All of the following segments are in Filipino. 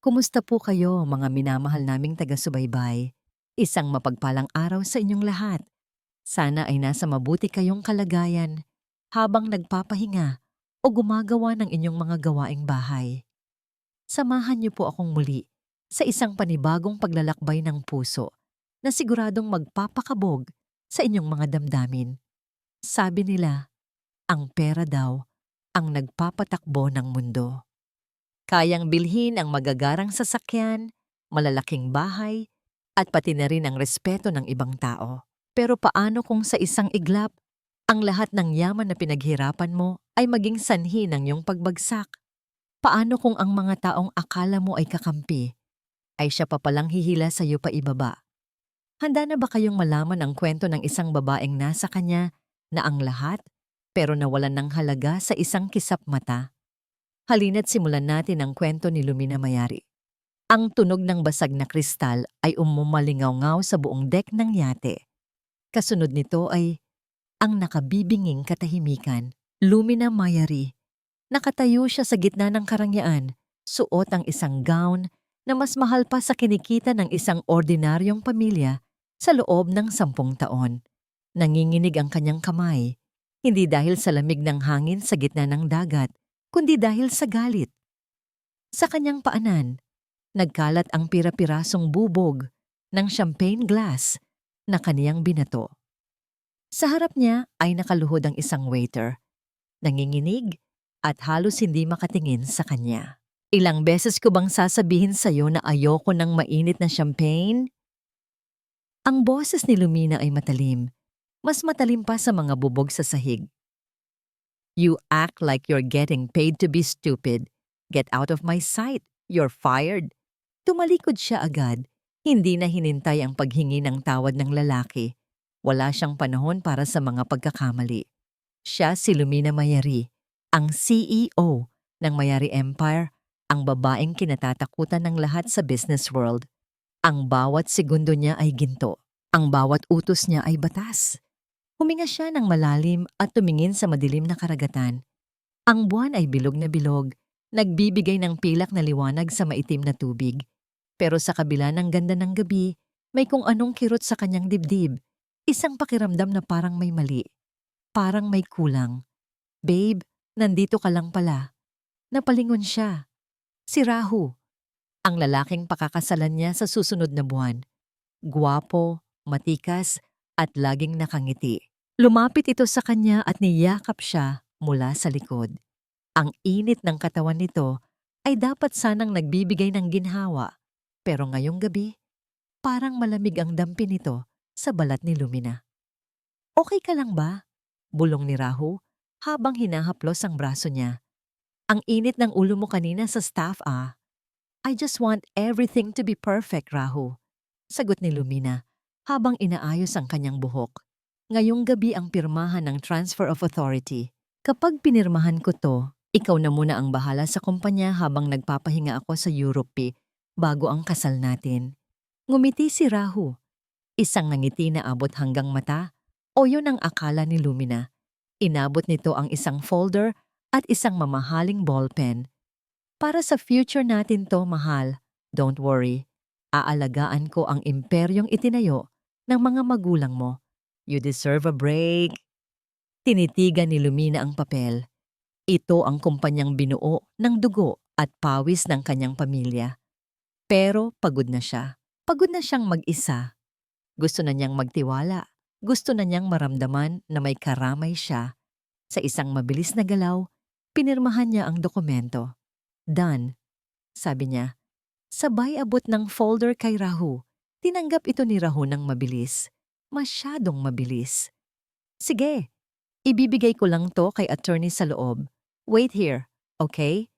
Kumusta po kayo, mga minamahal naming taga-subaybay? Isang mapagpalang araw sa inyong lahat. Sana ay nasa mabuti kayong kalagayan habang nagpapahinga o gumagawa ng inyong mga gawaing bahay. Samahan niyo po akong muli sa isang panibagong paglalakbay ng puso na siguradong magpapakabog sa inyong mga damdamin. Sabi nila, ang pera daw ang nagpapatakbo ng mundo. Kayang bilhin ang magagarang sasakyan, malalaking bahay, at pati na rin ang respeto ng ibang tao. Pero paano kung sa isang iglap, ang lahat ng yaman na pinaghirapan mo ay maging sanhi ng iyong pagbagsak? Paano kung ang mga taong akala mo ay kakampi, ay siya pa palang hihila sa iyo pa ibaba? Handa na ba kayong malaman ang kwento ng isang babaeng nasa kanya na ang lahat, pero nawalan ng halaga sa isang kisap mata? Halina't simulan natin ang kwento ni Lumina Mayari. Ang tunog ng basag na kristal ay umumalingaw-ngaw sa buong deck ng yate. Kasunod nito ay ang nakabibinging katahimikan. Lumina Mayari. Nakatayo siya sa gitna ng karangyaan, suot ang isang gown na mas mahal pa sa kinikita ng isang ordinaryong pamilya sa loob ng 10 taon. Nanginginig ang kanyang kamay, hindi dahil sa lamig ng hangin sa gitna ng dagat, kundi dahil sa galit. Sa kanyang paanan, nagkalat ang pira-pirasong bubog ng champagne glass na kaniyang binato. Sa harap niya ay nakaluhod ang isang waiter, nanginginig at halos hindi makatingin sa kanya. Ilang beses ko bang sasabihin sa'yo na ayoko ng mainit na champagne? Ang boses ni Lumina ay matalim, mas matalim pa sa mga bubog sa sahig. You act like you're getting paid to be stupid. Get out of my sight. You're fired. Tumalikod siya agad. Hindi na hinintay ang paghingi ng tawad ng lalaki. Wala siyang panahon para sa mga pagkakamali. Siya si Lumina Mayari, ang CEO ng Mayari Empire, ang babaeng kinatatakutan ng lahat sa business world. Ang bawat segundo niya ay ginto. Ang bawat utos niya ay batas. Huminga siya ng malalim at tumingin sa madilim na karagatan. Ang buwan ay bilog na bilog, nagbibigay ng pilak na liwanag sa maitim na tubig. Pero sa kabila ng ganda ng gabi, may kung anong kirot sa kanyang dibdib. Isang pakiramdam na parang may mali. Parang may kulang. Babe, nandito ka lang pala. Napalingon siya. Si Rahu, ang lalaking pakakasalan niya sa susunod na buwan. Gwapo, matikas, at laging nakangiti. Lumapit ito sa kanya at niyakap siya mula sa likod. Ang init ng katawan nito ay dapat sanang nagbibigay ng ginhawa, pero ngayong gabi, parang malamig ang dampi nito sa balat ni Lumina. Okay ka lang ba? Bulong ni Rahu habang hinahaplos ang braso niya. Ang init ng ulo mo kanina sa staff ah. I just want everything to be perfect, Rahu. Sagot ni Lumina habang inaayos ang kanyang buhok. Ngayong gabi ang pirmahan ng transfer of authority. Kapag pinirmahan ko to, ikaw na muna ang bahala sa kumpanya habang nagpapahinga ako sa Europe bago ang kasal natin. Ngumiti si Rahu. Isang ngiti na abot hanggang mata o yun ang akala ni Lumina. Inabot nito ang isang folder at isang mamahaling ballpen. Para sa future natin to, mahal. Don't worry. Aalagaan ko ang imperyong itinayo ng mga magulang mo. You deserve a break. Tinitigan ni Lumina ang papel. Ito ang kumpanyang binuo ng dugo at pawis ng kanyang pamilya. Pero pagod na siya. Pagod na siyang mag-isa. Gusto na niyang magtiwala. Gusto na niyang maramdaman na may karamay siya. Sa isang mabilis na galaw, pinirmahan niya ang dokumento. Done, sabi niya. Sabay abot ng folder kay Rahu. Tinanggap ito ni Rahu ng mabilis. Masyadong mabilis. Sige, ibibigay ko lang to kay attorney sa loob. Wait here, okay?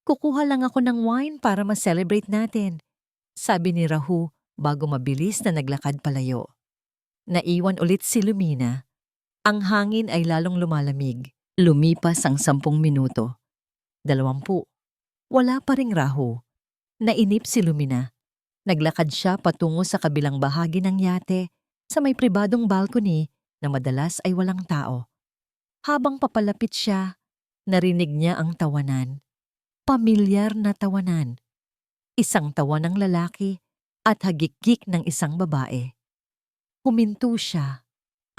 Kukuha lang ako ng wine para ma-celebrate natin. Sabi ni Rahu bago mabilis na naglakad palayo. Naiwan ulit si Lumina. Ang hangin ay lalong lumalamig. Lumipas ang 10 minuto. 20. Wala pa ring Rahu. Nainip si Lumina. Naglakad siya patungo sa kabilang bahagi ng yate sa may pribadong balcony na madalas ay walang tao. Habang papalapit siya, narinig niya ang tawanan. Pamilyar na tawanan. isang tawa ng lalaki at hagikik ng isang babae. Huminto siya.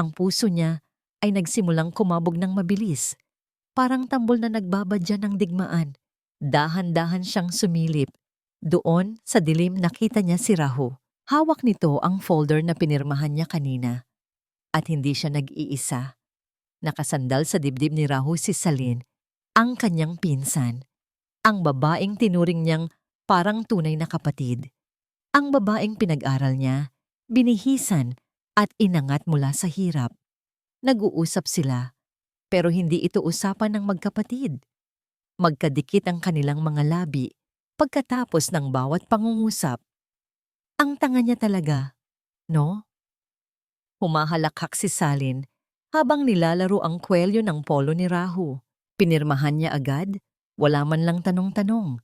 Ang puso niya ay nagsimulang kumabog ng mabilis, parang tambol na nagbabadya ng digmaan. Dahan-dahan siyang sumilip. Doon, sa dilim, nakita niya si Rahu. Hawak nito ang folder na pinirmahan niya kanina. At hindi siya nag-iisa. Nakasandal sa dibdib ni Rahu si Salin, ang kanyang pinsan. Ang babaeng tinuring niyang parang tunay na kapatid. Ang babaeng pinag-aral niya, binihisan at inangat mula sa hirap. Nag-uusap sila, pero hindi ito usapan ng magkapatid. Magkadikit ang kanilang mga labi pagkatapos ng bawat pangungusap. Ang tanga niya talaga, no? Humahalakhak si Salin habang nilalaro ang kwelyo ng polo ni Rahu. Pinirmahan niya agad, wala man lang tanong-tanong.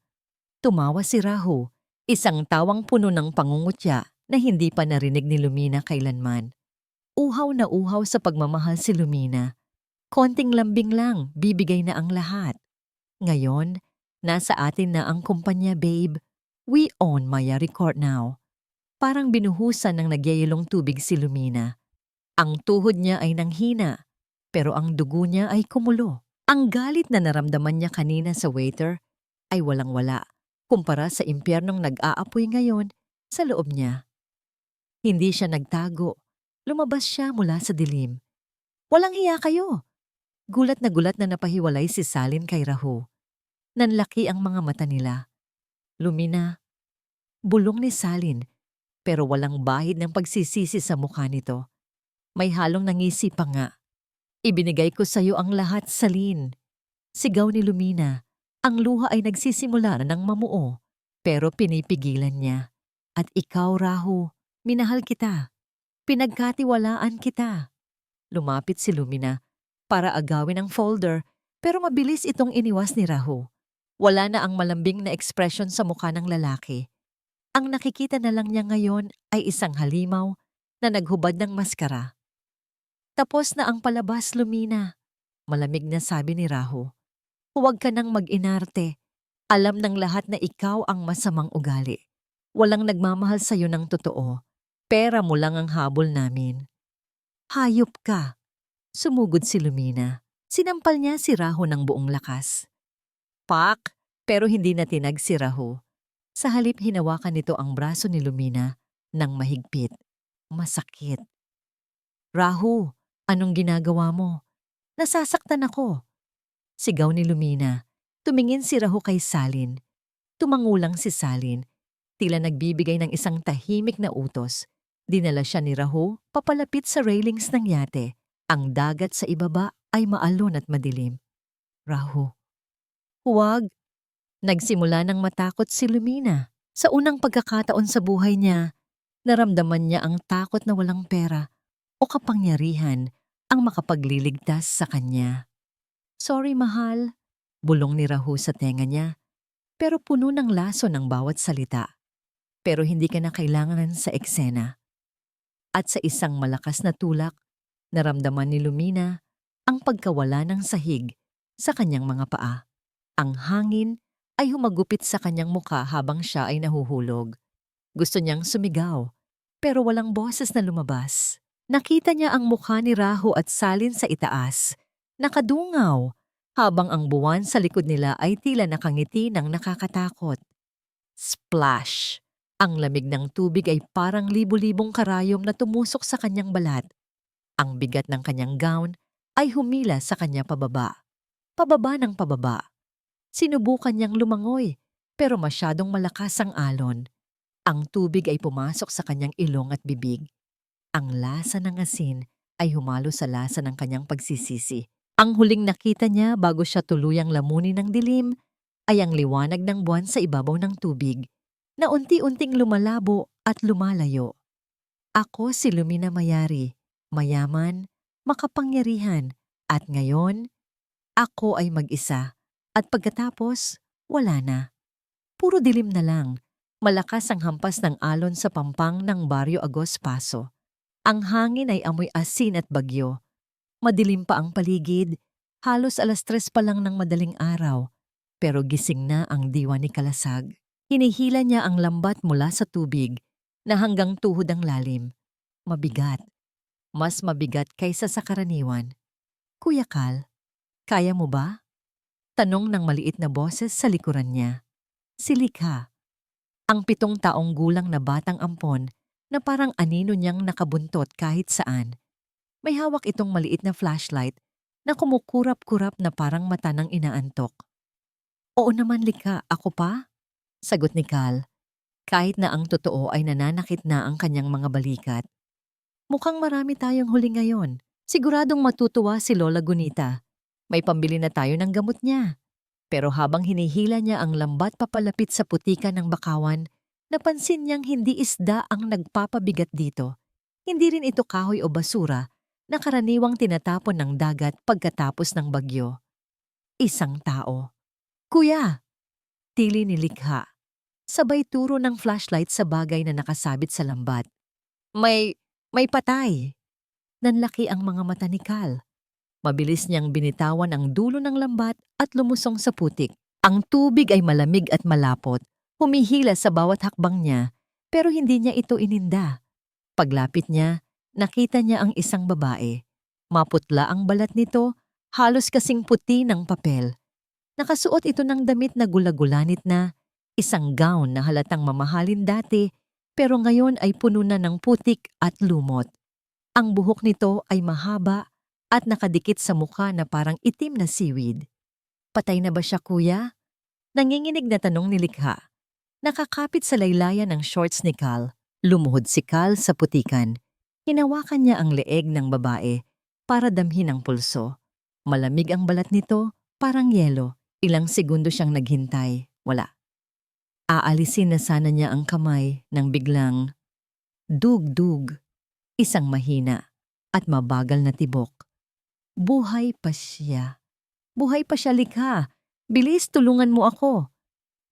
Tumawa si Rahu, isang tawang puno ng pangungutya na hindi pa narinig ni Lumina kailanman. Uhaw na uhaw sa pagmamahal si Lumina. Konting lambing lang, bibigay na ang lahat. Ngayon, nasa atin na ang kumpanya, babe. We own Maya Record now. Parang binuhusan ng nagyayelong tubig si Lumina. Ang tuhod niya ay nanghina, pero ang dugo niya ay kumulo. Ang galit na naramdaman niya kanina sa waiter ay walang-wala kumpara sa impyernong nag-aapoy ngayon sa loob niya. Hindi siya nagtago. Lumabas siya mula sa dilim. Walang hiya kayo! Gulat na napahiwalay si Salin kay Rahu. Nanlaki ang mga mata nila. Lumina, bulong ni Salin, pero walang bahid ng pagsisisi sa mukha nito. May halong nangisi pa nga. Ibinigay ko sa'yo ang lahat, Salin. Sigaw ni Lumina. Ang luha ay nagsisimula na ng mamuo, pero pinipigilan niya. At ikaw, Rahu, minahal kita. Pinagkatiwalaan kita. Lumapit si Lumina para agawin ang folder, pero mabilis itong iniwas ni Rahu. Wala na ang malambing na ekspresyon sa mukha ng lalaki. Ang nakikita na lang niya ngayon ay isang halimaw na naghubad ng maskara. Tapos na ang palabas, Lumina. Malamig na sabi ni Rahu. Huwag ka nang mag-inarte. Alam ng lahat na ikaw ang masamang ugali. Walang nagmamahal sa'yo ng totoo. Pera mo lang ang habol namin. Hayop ka. Sumugod si Lumina. Sinampal niya si Rahu ng buong lakas. Pak! Pero hindi na tinag si Rahu. Sa halip hinawakan nito ang braso ni Lumina ng mahigpit. Masakit. Rahu, anong ginagawa mo? Nasasaktan ako. Sigaw ni Lumina. Tumingin si Rahu kay Salin. Tumangulang si Salin. Tila nagbibigay ng isang tahimik na utos. Dinala siya ni Rahu papalapit sa railings ng yate. Ang dagat sa ibaba ay maalon at madilim. Rahu. Huwag. Nagsimula ng matakot si Lumina. Sa unang pagkakataon sa buhay niya, naramdaman niya ang takot na walang pera o kapangyarihan ang makapagliligtas sa kanya. Sorry, mahal. Bulong ni Rahu sa tenga niya, pero puno ng laso ng bawat salita. Pero hindi ka na kailangan sa eksena. At sa isang malakas na tulak, naramdaman ni Lumina ang pagkawala ng sahig sa kanyang mga paa. Ang hangin ay humagupit sa kanyang mukha habang siya ay nahuhulog. Gusto niyang sumigaw, pero walang boses na lumabas. Nakita niya ang mukha ni Rahu at Salin sa itaas, nakadungaw, habang ang buwan sa likod nila ay tila nakangiti ng nakakatakot. Splash! Ang lamig ng tubig ay parang libu-libong karayom na tumusok sa kanyang balat. Ang bigat ng kanyang gown ay humila sa kanya pababa. Pababa ng pababa. Sinubukan niyang lumangoy, pero masyadong malakas ang alon. Ang tubig ay pumasok sa kanyang ilong at bibig. Ang lasa ng asin ay humalo sa lasa ng kanyang pagsisisi. Ang huling nakita niya bago siya tuluyang lamunin ng dilim ay ang liwanag ng buwan sa ibabaw ng tubig na unti-unting lumalabo at lumalayo. Ako si Lumina Mayari, mayaman, makapangyarihan, at ngayon, ako ay mag-isa. At pagkatapos, wala na. Puro dilim na lang. Malakas ang hampas ng alon sa pampang ng Barrio Agos Paso. Ang hangin ay amoy asin at bagyo. Madilim pa ang paligid. Halos 3:00 pa lang ng madaling araw. Pero gising na ang diwa ni Kalasag. Hinihila niya ang lambat mula sa tubig na hanggang tuhod ang lalim. Mabigat. Mas mabigat kaysa sa karaniwan. Kuya Kal, kaya mo ba? Tanong ng maliit na boses sa likuran niya. Si Likha, ang 7 taong gulang na batang ampon na parang anino niyang nakabuntot kahit saan. May hawak itong maliit na flashlight na kumukurap-kurap na parang mata ng inaantok. Oo naman Likha, ako pa? Sagot ni Kal, kahit na ang totoo ay nananakit na ang kanyang mga balikat. Mukhang marami tayong huli ngayon. Siguradong matutuwa si Lola Gunita. May pambili na tayo ng gamot niya. Pero habang hinihila niya ang lambat papalapit sa putikan ng bakawan, napansin niyang hindi isda ang nagpapabigat dito. Hindi rin ito kahoy o basura na karaniwang tinatapon ng dagat pagkatapos ng bagyo. Isang tao. Kuya! Tili ni Likha. Sabay turo ng flashlight sa bagay na nakasabit sa lambat. May patay. Nanlaki ang mga mata ni Kal. Mabilis niyang binitawan ang dulo ng lambat at lumusong sa putik. Ang tubig ay malamig at malapot, humihila sa bawat hakbang niya, pero hindi niya ito ininda. Paglapit niya, nakita niya ang isang babae. Maputla ang balat nito, halos kasing puti ng papel. Nakasuot ito ng damit na gulagulanit na, isang gown na halatang mamahalin dati, pero ngayon ay puno na ng putik at lumot. Ang buhok nito ay mahaba at nakadikit sa mukha na parang itim na seaweed. Patay na ba siya, kuya? Nanginginig na tanong ni Likha. Nakakapit sa laylayan ng shorts ni Kal. Lumuhod si Kal sa putikan. Hinawakan niya ang leeg ng babae para damhin ang pulso. Malamig ang balat nito, parang yelo. Ilang segundo siyang naghintay. Wala. Aalisin na sana niya ang kamay nang biglang dug-dug, isang mahina at mabagal na tibok. Buhay pa siya. Buhay pa siya, Likha. Bilis, tulungan mo ako.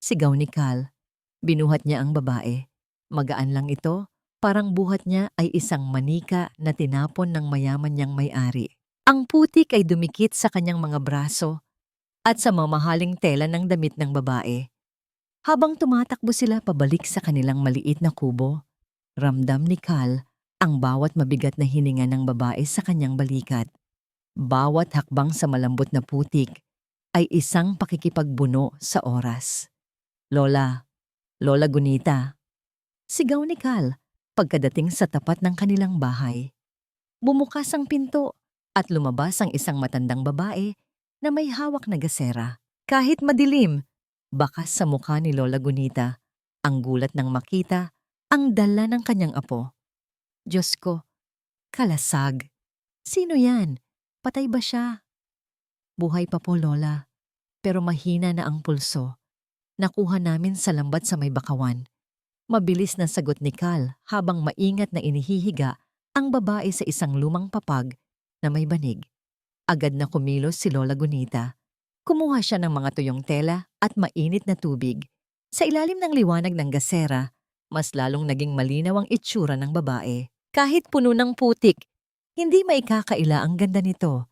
Sigaw ni Kal. Binuhat niya ang babae. Magaan lang ito, parang buhat niya ay isang manika na tinapon ng mayaman niyang may-ari. Ang putik ay dumikit sa kanyang mga braso at sa mamahaling tela ng damit ng babae. Habang tumatakbo sila pabalik sa kanilang maliit na kubo, ramdam ni Kal ang bawat mabigat na hininga ng babae sa kanyang balikat. Bawat hakbang sa malambot na putik ay isang pakikipagbuno sa oras. Lola, Lola Gunita. Sigaw ni Kal pagkadating sa tapat ng kanilang bahay. Bumukas ang pinto at lumabas ang isang matandang babae na may hawak na gasera. Kahit madilim, bakas sa mukha ni Lola Gunita, ang gulat nang makita ang dala ng kanyang apo. Diyos ko, kalasag. Sino yan? Patay ba siya? Buhay pa po, Lola. Pero mahina na ang pulso. Nakuha namin sa lambat sa may bakawan. Mabilis na sagot ni Kal habang maingat na inihihiga ang babae sa isang lumang papag na may banig. Agad na kumilos si Lola Gunita. Kumuha siya ng mga tuyong tela at mainit na tubig. Sa ilalim ng liwanag ng gasera, mas lalong naging malinaw ang itsura ng babae. Kahit puno ng putik, hindi maikakaila ang ganda nito.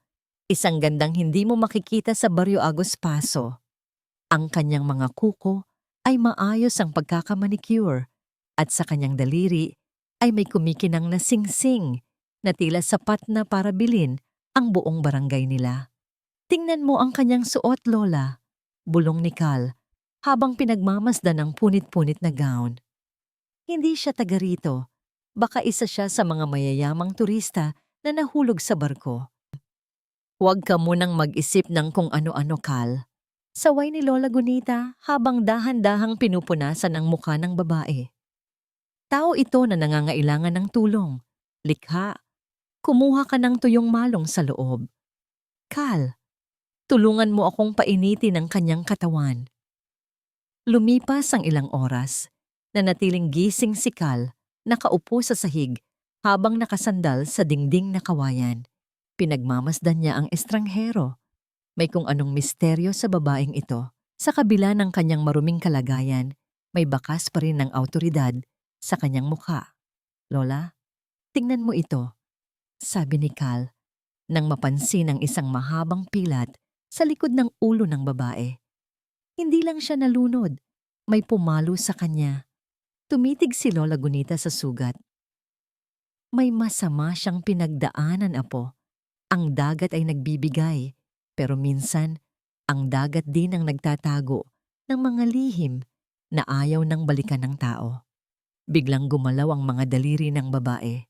Isang gandang hindi mo makikita sa Barrio Agos Paso. Ang kanyang mga kuko ay maayos ang pagkakamanicure at sa kanyang daliri ay may kumikinang na singsing na tila sapat na para bilhin ang buong barangay nila. Tingnan mo ang kanyang suot, Lola, bulong ni Kal habang pinagmamasdan ang punit-punit na gown. Hindi siya taga rito. Baka isa siya sa mga mayayamang turista na nahulog sa barko. Huwag ka munang mag-isip ng kung ano-ano, Kal. Saway ni Lola Gunita habang dahan-dahang pinupunasan ang mukha ng babae. Tao ito na nangangailangan ng tulong. Likha, kumuha ka ng tuyong malong sa loob. Kal, tulungan mo akong painitin ang kanyang katawan. Lumipas ang ilang oras, nanatiling gising si Kal, nakaupo sa sahig habang nakasandal sa dingding na kawayan. Pinagmamasdan niya ang estranghero. May kung anong misteryo sa babaeng ito. Sa kabila ng kanyang maruming kalagayan, may bakas pa rin ng awtoridad sa kanyang mukha. Lola, tingnan mo ito, sabi ni Kal, nang mapansin ang isang mahabang pilat sa likod ng ulo ng babae. Hindi lang siya nalunod, May pumalo sa kanya. Tumitig si Lola Gunita sa sugat. May masama siyang pinagdaanan, apo. Ang dagat ay nagbibigay, pero minsan, ang dagat din ang nagtatago ng mga lihim na ayaw ng balikan ng tao. Biglang gumalaw ang mga daliri ng babae.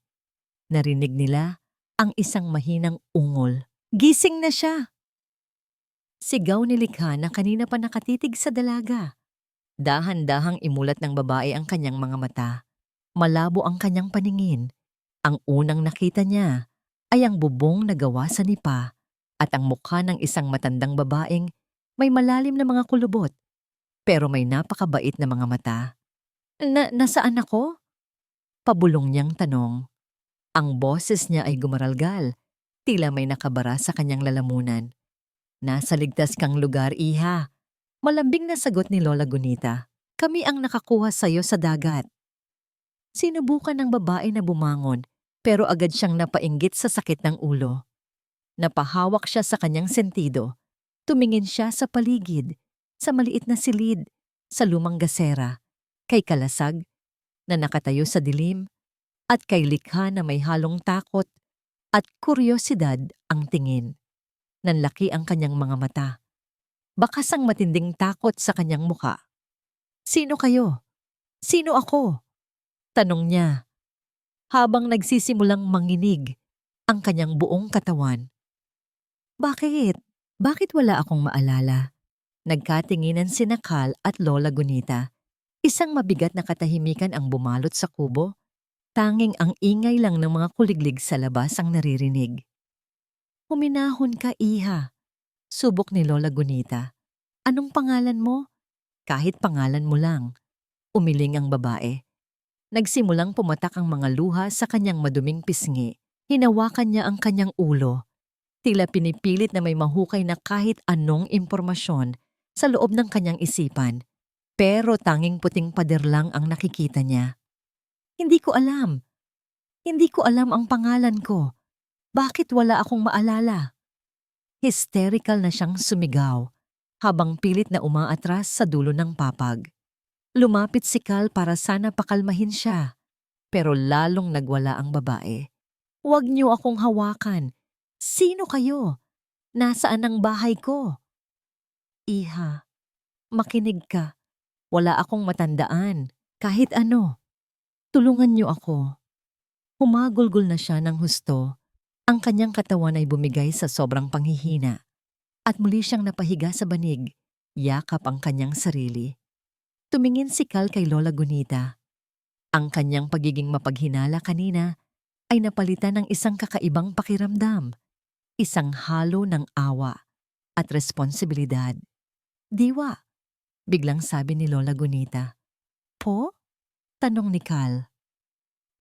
Narinig nila ang isang mahinang ungol. Gising na siya! Sigaw ni Likha na kanina pa nakatitig sa dalaga. Dahan-dahang imulat ng babae ang kanyang mga mata. Malabo ang kanyang paningin. Ang unang nakita niya ay ang bubong na gawa sa nipa at ang mukha ng isang matandang babaeng may malalim na mga kulubot pero may napakabait na mga mata. Nasaan ako? Pabulong niyang tanong. Ang boses niya ay gumaralgal, tila may nakabara sa kanyang lalamunan. Nasa ligtas kang lugar, iha. Malambing na sagot ni Lola Gunita. Kami ang nakakuha sa'yo sa dagat. Sinubukan ng babae na bumangon pero agad siyang napainggit sa sakit ng ulo. Napahawak siya sa kanyang sentido. Tumingin siya sa paligid, sa maliit na silid, sa lumang gasera, kay Kalasag na nakatayo sa dilim, at kay Likha na may halong takot at kuryosidad ang tingin. Nanlaki ang kanyang mga mata. Bakas ang matinding takot sa kanyang muka. Sino kayo? Sino ako? Tanong niya, habang nagsisimulang manginig ang kanyang buong katawan. Bakit? Bakit wala akong maalala? Nagkatinginan si Kal at Lola Gunita. Isang mabigat na katahimikan ang bumalot sa kubo. Tanging ang ingay lang ng mga kuliglig sa labas ang naririnig. Huminahon ka, iha. Subok ni Lola Gunita. Anong pangalan mo? Kahit pangalan mo lang. Umiling ang babae. Nagsimulang pumatak ang mga luha sa kanyang maduming pisngi. Hinawakan niya ang kanyang ulo. Tila pinipilit na may mahukay na kahit anong impormasyon sa loob ng kanyang isipan. Pero tanging puting pader lang ang nakikita niya. Hindi ko alam. Hindi ko alam ang pangalan ko. Bakit wala akong maalala? Hysterical na siyang sumigaw habang pilit na umaatras sa dulo ng papag. Lumapit si Kal para sana pakalmahin siya, pero lalong nagwala ang babae. Huwag niyo akong hawakan. Sino kayo? Nasaan ang bahay ko? Iha, makinig ka. Wala akong matandaan. Kahit ano. Tulungan niyo ako. Humagulgol na siya ng husto. Ang kanyang katawan ay bumigay sa sobrang panghihina. At muli siyang napahiga sa banig. Yakap ang kanyang sarili. Tumingin si Kal kay Lola Gunita. Ang kanyang pagiging mapaghinala kanina ay napalitan ng isang kakaibang pakiramdam. Isang halo ng awa at responsibilidad. Diwa, biglang sabi ni Lola Gunita. Po? Tanong ni Kal.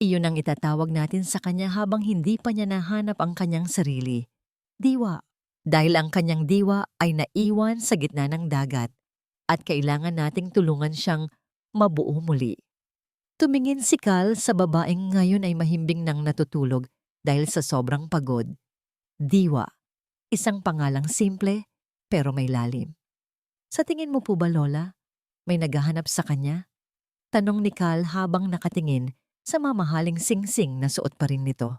Iyon ang itatawag natin sa kanya habang hindi pa niya nahanap ang kanyang sarili. Diwa. Dahil ang kanyang diwa ay naiwan sa gitna ng dagat at kailangan nating tulungan siyang mabuo muli. Tumingin si Kal sa babaeng ngayon ay mahimbing nang natutulog dahil sa sobrang pagod. Diwa. Isang pangalang simple pero may lalim. Sa tingin mo po ba, Lola? May naghahanap sa kanya? Tanong ni Kal habang nakatingin sa mamahaling singsing na suot pa rin nito.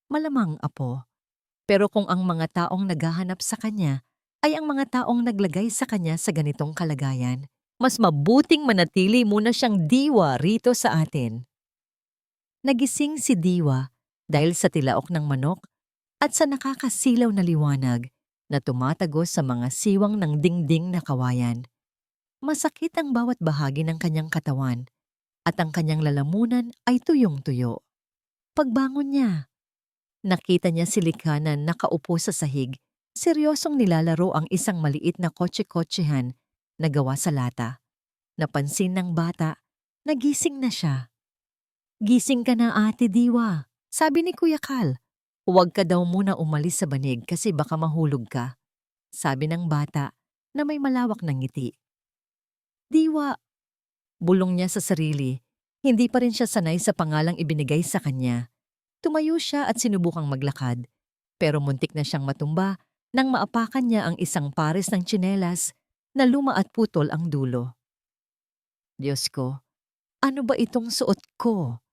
Malamang, apo. Pero kung ang mga taong naghahanap sa kanya ay ang mga taong naglagay sa kanya sa ganitong kalagayan, mas mabuting manatili muna siyang diwa rito sa atin. Nagising si Diwa dahil sa tilaok ng manok at sa nakakasilaw na liwanag na tumatagos sa mga siwang ng dingding na kawayan. Masakit ang bawat bahagi ng kanyang katawan at ang kanyang lalamunan ay tuyong-tuyo. Pagbangon niya, nakita niya si Likha na nakaupo sa sahig, seryosong nilalaro ang isang maliit na kotse-kotsehan na gawa sa lata. Napansin ng bata, nagising na siya. Gising ka na, Ate Diwa, sabi ni Kuya Kal. Huwag ka daw muna umalis sa banig kasi baka mahulog ka, sabi ng bata na may malawak na ngiti. Diwa, bulong niya sa sarili, hindi pa rin siya sanay sa pangalang ibinigay sa kanya. Tumayo siya at sinubukang maglakad, pero muntik na siyang matumba nang maapakan niya ang isang pares ng tsinelas na luma at putol ang dulo. Diyos ko, ano ba itong suot ko?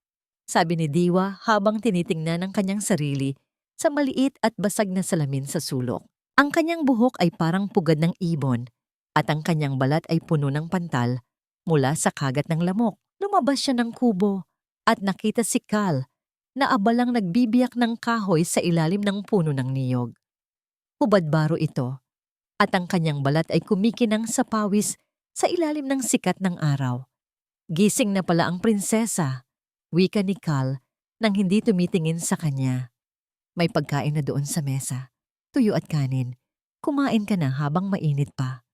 Sabi ni Diwa habang tinitingnan ang kanyang sarili sa maliit at basag na salamin sa sulok. Ang kanyang buhok ay parang pugad ng ibon at ang kanyang balat ay puno ng pantal mula sa kagat ng lamok. Lumabas siya ng kubo at nakita si Cal na abalang nagbibiyak ng kahoy sa ilalim ng puno ng niyog. Hubad-baro ito at ang kanyang balat ay kumikinang sa pawis sa ilalim ng sikat ng araw. Gising na pala ang prinsesa, wika ni Cal nang hindi tumitingin sa kanya. May pagkain na doon sa mesa, tuyo at kanin. Kumain ka na habang mainit pa.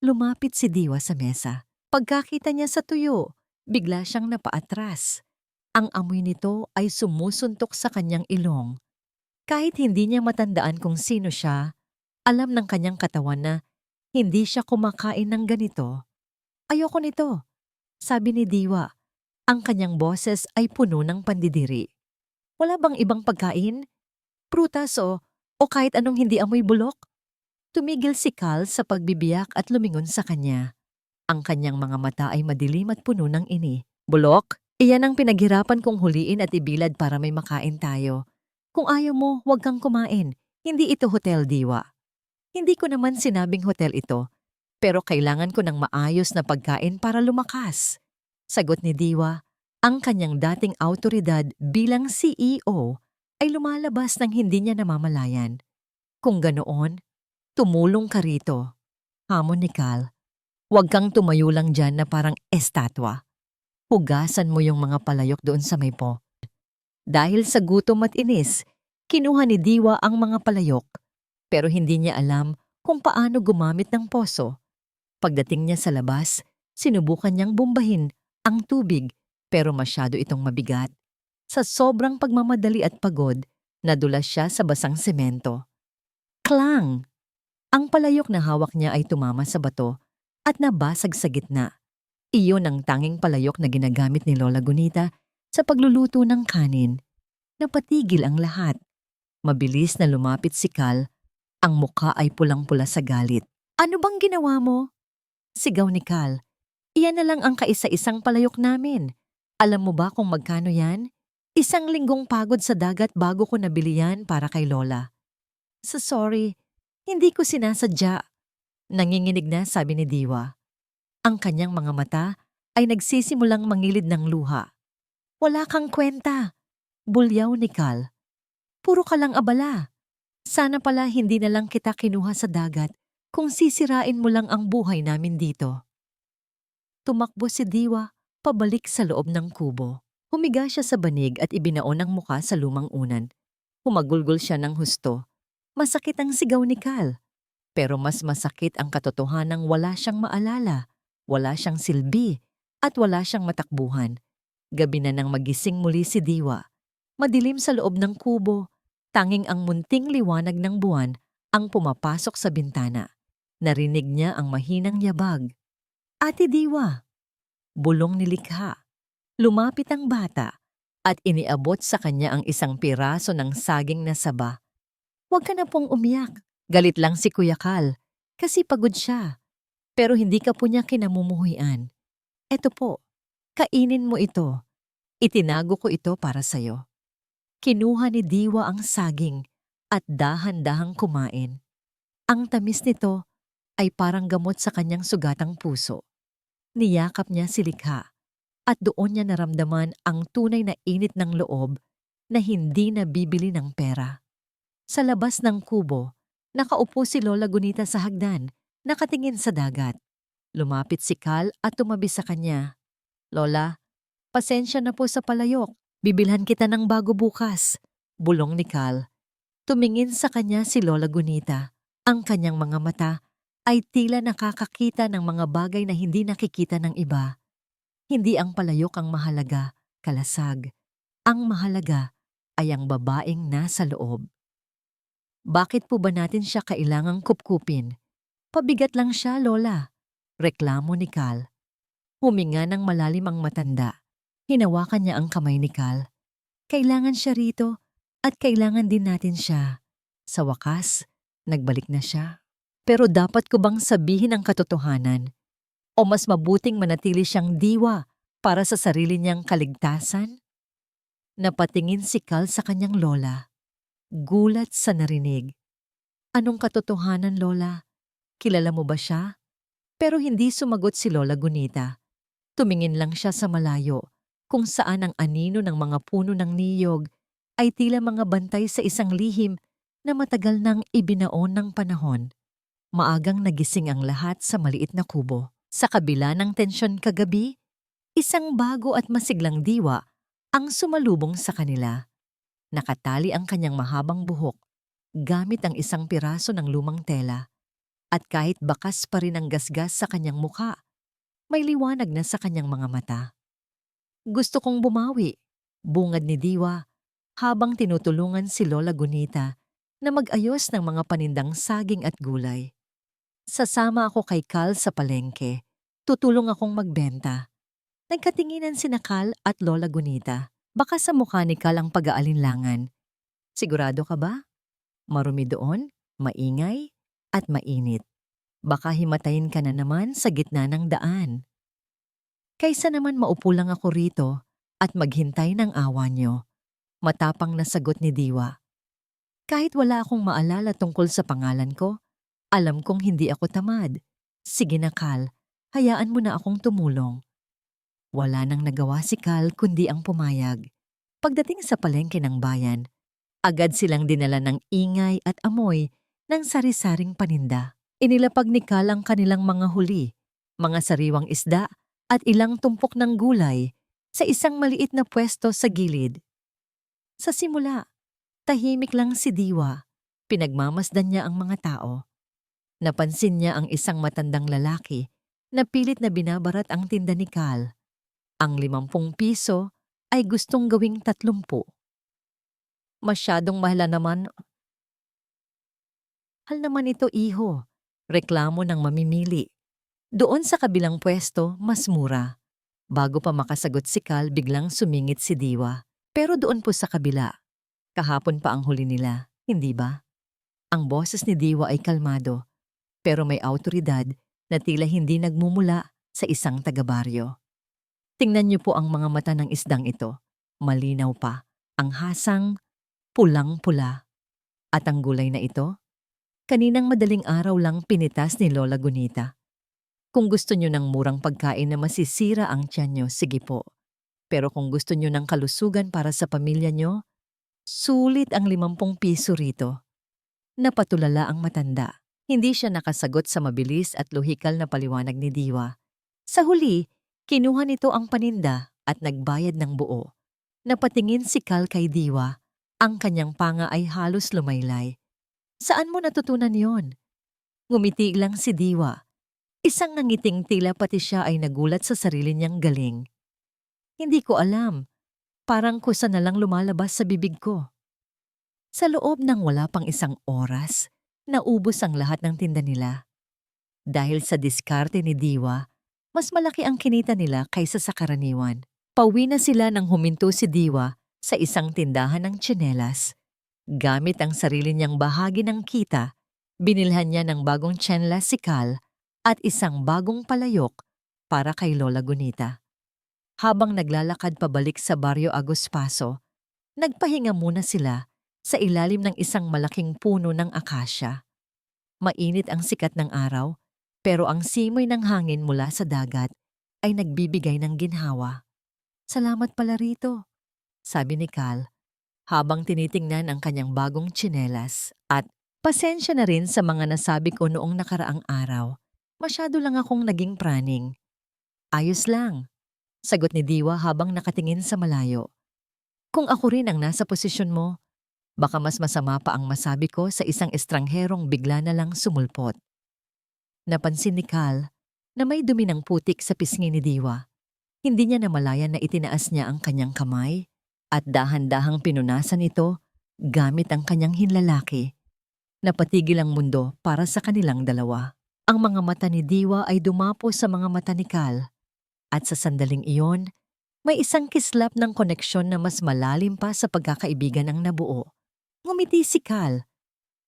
Lumapit si Diwa sa mesa. Pagkakita niya sa tuyo, bigla siyang napaatras. Ang amoy nito ay sumusuntok sa kanyang ilong. Kahit hindi niya matandaan kung sino siya, alam ng kanyang katawan na hindi siya kumakain ng ganito. Ayoko nito, sabi ni Diwa. Ang kanyang boses ay puno ng pandidiri. Wala bang ibang pagkain? Prutas o kahit anong hindi amoy bulok? Tumigil si Cal sa pagbibiyak at lumingon sa kanya. Ang kanyang mga mata ay madilim at puno ng ini. Bulok? Iyan ang pinaghirapan kong huliin at ibilad para may makain tayo. Kung ayaw mo, huwag kang kumain. Hindi ito hotel, Diwa. Hindi ko naman sinabing hotel ito, pero kailangan ko ng maayos na pagkain para lumakas. Sagot ni Diwa, ang kanyang dating awtoridad bilang CEO ay lumalabas ng hindi niya namamalayan. Kung ganoon, tumulong ka rito. Hamon ni Cal, huwag kang tumayo lang dyan na parang estatwa. Hugasan mo yung mga palayok doon sa may po. Dahil sa gutom at inis, kinuha ni Diwa ang mga palayok, pero hindi niya alam kung paano gumamit ng poso. Pagdating niya sa labas, sinubukan niyang bombahin ang tubig pero masyado itong mabigat. Sa sobrang pagmamadali at pagod, nadulas siya sa basang semento. Klang! Ang palayok na hawak niya ay tumama sa bato at nabasag sa gitna. Iyon ang tanging palayok na ginagamit ni Lola Gunita sa pagluluto ng kanin. Napatigil ang lahat. Mabilis na lumapit si Cal. Ang mukha ay pulang-pula sa galit. Ano bang ginawa mo? Sigaw ni Cal. Iyan na lang ang kaisa-isang palayok namin. Alam mo ba kung magkano yan? 1 linggong pagod sa dagat bago ko nabili yan para kay Lola. Sorry, hindi ko sinasadya. Nanginginig na sabi ni Diwa. Ang kanyang mga mata ay nagsisimulang mangilid ng luha. Wala kang kwenta. Bulyaw ni Cal. Puro ka lang abala. Sana pala hindi na lang kita kinuha sa dagat kung sisirain mo lang ang buhay namin dito. Tumakbo si Diwa pabalik sa loob ng kubo. Humiga siya sa banig at ibinaon ang muka sa lumang unan. Humagulgol siya ng husto. Masakit ang sigaw ni Cal. Pero mas masakit ang katotohanang wala siyang maalala, wala siyang silbi, at wala siyang matakbuhan. Gabi na nang magising muli si Diwa. Madilim sa loob ng kubo, tanging ang munting liwanag ng buwan ang pumapasok sa bintana. Narinig niya ang mahinang yabag. Ate Diwa! Bulong ni Likha. Lumapit ang bata at iniabot sa kanya ang isang piraso ng saging na saba. Huwag ka na pong umiyak. Galit lang si Kuya Cal kasi pagod siya. Pero hindi ka po niya kinamumuhian. Eto po, kainin mo ito. Itinago ko ito para sa'yo. Kinuha ni Diwa ang saging at dahan-dahang kumain. Ang tamis nito ay parang gamot sa kanyang sugatang puso. Niyakap niya si Likha at doon niya naramdaman ang tunay na init ng loob na hindi nabibili ng pera. Sa labas ng kubo, nakaupo si Lola Gunita sa hagdan, nakatingin sa dagat. Lumapit si Cal at tumabi sa kanya. Lola, pasensya na po sa palayok. Bibilhan kita ng bago bukas. Bulong ni Cal. Tumingin sa kanya si Lola Gunita. Ang kanyang mga mata ay tila nakakakita ng mga bagay na hindi nakikita ng iba. Hindi ang palayok ang mahalaga, kalasag. Ang mahalaga ay ang babaeng nasa loob. Bakit po ba natin siya kailangang kupkupin? Pabigat lang siya, Lola. Reklamo ni Cal. Huminga ng malalim ang matanda. Hinawakan niya ang kamay ni Cal. Kailangan siya rito at kailangan din natin siya. Sa wakas, nagbalik na siya. Pero dapat ko bang sabihin ang katotohanan? O mas mabuting manatili siyang diwa para sa sarili niyang kaligtasan? Napatingin si Cal sa kanyang lola. Gulat sa narinig. Anong katotohanan, Lola? Kilala mo ba siya? Pero hindi sumagot si Lola Gunita. Tumingin lang siya sa malayo, kung saan ang anino ng mga puno ng niyog ay tila mga bantay sa isang lihim na matagal nang ibinaon ng panahon. Maagang nagising ang lahat sa maliit na kubo. Sa kabila ng tensyon kagabi, isang bago at masiglang diwa ang sumalubong sa kanila. Nakatali ang kanyang mahabang buhok gamit ang isang piraso ng lumang tela. At kahit bakas pa rin ang gasgas sa kanyang mukha, may liwanag na sa kanyang mga mata. Gusto kong bumawi, bungad ni Diwa habang tinutulungan si Lola Gunita na mag-ayos ng mga panindang saging at gulay. Sasama ako kay Cal sa palengke. Tutulong akong magbenta. Nagkatinginan sina Cal at Lola Gunita. Baka sa mukha ni Cal ang pag-aalinlangan. Sigurado ka ba? Marumi doon, maingay, at mainit. Baka himatayin ka na naman sa gitna ng daan. Kaysa naman maupo lang ako rito at maghintay ng awa niyo, matapang na sagot ni Diwa. Kahit wala akong maalala tungkol sa pangalan ko, alam kong hindi ako tamad. Sige na Cal, hayaan mo na akong tumulong. Wala nang nagawa si Cal kundi ang pumayag. Pagdating sa palengke ng bayan, agad silang dinala ng ingay at amoy ng sari-saring paninda. Inilapag ni Cal ang kanilang mga huli, mga sariwang isda at ilang tumpok ng gulay sa isang maliit na pwesto sa gilid. Sa simula, tahimik lang si Diwa. Pinagmamasdan niya ang mga tao. Napansin niya ang isang matandang lalaki na pilit na binabarat ang tinda ni Cal. Ang 50 piso ay gustong gawing 30. Masyadong mahal naman. Hal naman ito, iho. Reklamo ng mamimili. Doon sa kabilang pwesto, mas mura. Bago pa makasagot si Cal, biglang sumingit si Diwa. Pero doon po sa kabila. Kahapon pa ang huli nila, hindi ba? Ang boses ni Diwa ay kalmado, pero may awtoridad na tila hindi nagmumula sa isang taga-baryo. Tingnan niyo po ang mga mata ng isdang ito. Malinaw pa. Ang hasang, pulang-pula. At ang gulay na ito, kaninang madaling araw lang pinitas ni Lola Gunita. Kung gusto niyo ng murang pagkain na masisira ang tiyan niyo, sige po. Pero kung gusto niyo ng kalusugan para sa pamilya niyo, sulit ang 50 piso rito. Napatulala ang matanda. Hindi siya nakasagot sa mabilis at lohikal na paliwanag ni Diwa. Sa huli, kinuha nito ang paninda at nagbayad ng buo. Napatingin si Cal kay Diwa. Ang kanyang panga ay halos lumaylay. Saan mo natutunan yon? Ngumiti lang si Diwa. Isang nangiting tila pati siya ay nagulat sa sarili niyang galing. Hindi ko alam. Parang kusa na lang lumalabas sa bibig ko. Sa loob ng wala pang isang oras, naubos ang lahat ng tinda nila. Dahil sa diskarte ni Diwa, mas malaki ang kinita nila kaysa sa karaniwan. Pauwi na sila nang huminto si Diwa sa isang tindahan ng tsinelas. Gamit ang sarili niyang bahagi ng kita, binilhan niya ng bagong tsinelas si Cal at isang bagong palayok para kay Lola Gunita. Habang naglalakad pabalik sa Barrio Aguspaso, nagpahinga muna sila sa ilalim ng isang malaking puno ng akasya. Mainit ang sikat ng araw, pero ang simoy ng hangin mula sa dagat ay nagbibigay ng ginhawa. Salamat pala rito, sabi ni Cal, habang tinitingnan ang kanyang bagong tsinelas. At pasensya na rin sa mga nasabi ko noong nakaraang araw. Masyado lang akong naging praning. Ayos lang, sagot ni Diwa habang nakatingin sa malayo. Kung ako rin ang nasa posisyon mo, baka mas masama pa ang masabi ko sa isang estrangherong bigla na lang sumulpot. Napansin ni Cal na may dumi ng putik sa pisngi ni Diwa. Hindi niya namalayan na itinaas niya ang kanyang kamay at dahan-dahang pinunasan ito gamit ang kanyang hinlalaki. Napatigil ang mundo para sa kanilang dalawa. Ang mga mata ni Diwa ay dumapo sa mga mata ni Cal at sa sandaling iyon, may isang kislap ng koneksyon na mas malalim pa sa pagkakaibigan ang nabuo. Ngumiti si Cal.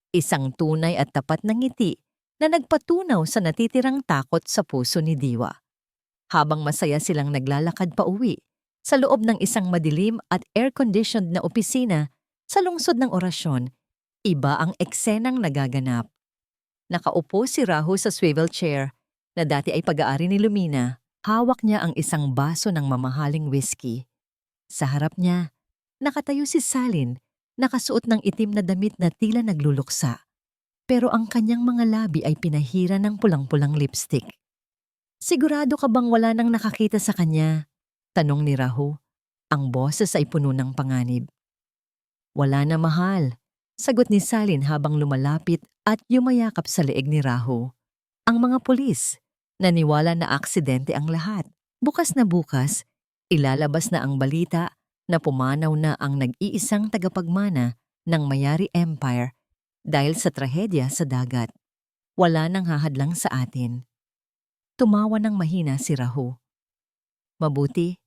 Isang tunay at tapat na ngiti na nagpatunaw sa natitirang takot sa puso ni Diwa. Habang masaya silang naglalakad pa uwi sa loob ng isang madilim at air-conditioned na opisina sa lungsod ng orasyon, iba ang eksenang nagaganap. Nakaupo si Rahu sa swivel chair na dati ay pag-aari ni Lumina. Hawak niya ang isang baso ng mamahaling whiskey. Sa harap niya, nakatayo si Salin, nakasuot ng itim na damit na tila nagluluksa. Pero ang kanyang mga labi ay pinahira ng pulang-pulang lipstick. "Sigurado ka bang wala nang nakakita sa kanya?" tanong ni Rahu. Ang boses ay puno ng panganib. "Wala na, mahal," sagot ni Salin habang lumalapit at yumayakap sa leeg ni Rahu. Ang mga pulis, naniwala na aksidente ang lahat. Bukas na bukas, ilalabas na ang balita na pumanaw na ang nag-iisang tagapagmana ng Mayari Empire dahil sa trahedya sa dagat. Wala nang hahadlang sa atin. Tumawa ng mahina si Rahu. "Mabuti,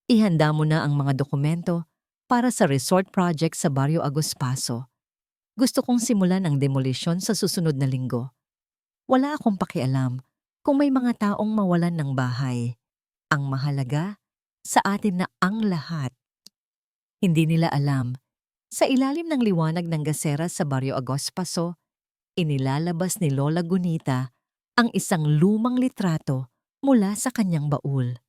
ihanda mo na ang mga dokumento para sa resort project sa Barrio Agospaso. Gusto kong simulan ang demolisyon sa susunod na linggo. Wala akong pakialam kung may mga taong mawalan ng bahay. Ang mahalaga, sa atin na ang lahat." Hindi nila alam, sa ilalim ng liwanag ng gasera sa Barrio Agospaso, inilalabas ni Lola Gunita ang isang lumang litrato mula sa kanyang baul.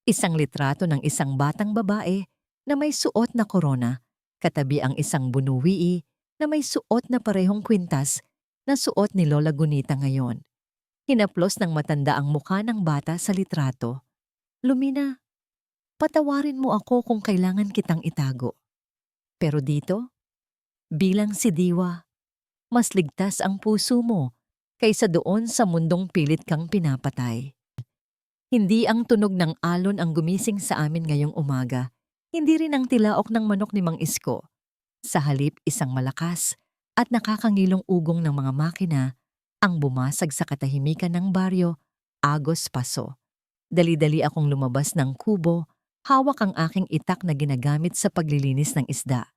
Isang litrato ng isang batang babae na may suot na korona, katabi ang isang bunuwii na may suot na parehong kwintas na suot ni Lola Gunita ngayon. Hinaplos ng matanda ang mukha ng bata sa litrato. "Lumina, patawarin mo ako kung kailangan kitang itago. Pero dito, bilang si Diwa, mas ligtas ang puso mo kaysa doon sa mundong pilit kang pinapatay." Hindi ang tunog ng alon ang gumising sa amin ngayong umaga. Hindi rin ang tilaok ng manok ni Mang Isko. Sa halip, isang malakas at nakakangilong ugong ng mga makina ang bumasag sa katahimikan ng baryo, Agos Paso. Dali-dali akong lumabas ng kubo, hawak ang aking itak na ginagamit sa paglilinis ng isda.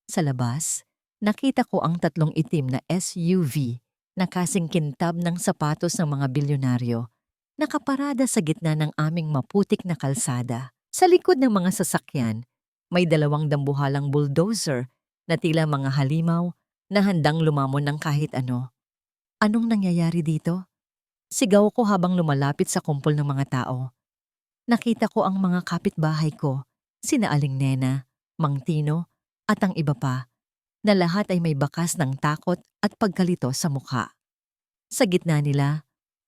Sa labas, nakita ko ang tatlong itim na SUV na kasing kintab ng sapatos ng mga bilyonaryo, nakaparada sa gitna ng aming maputik na kalsada. Sa likod ng mga sasakyan, may dalawang dambuhalang bulldozer na tila mga halimaw na handang lumamon ng kahit ano. Anong nangyayari dito? Sigaw ko habang lumalapit sa kumpol ng mga tao. Nakita ko ang mga kapitbahay ko, sina Aling Nena, Mang Tino, at ang iba pa, na lahat ay may bakas ng takot at pagkalito sa mukha. Sa gitna nila,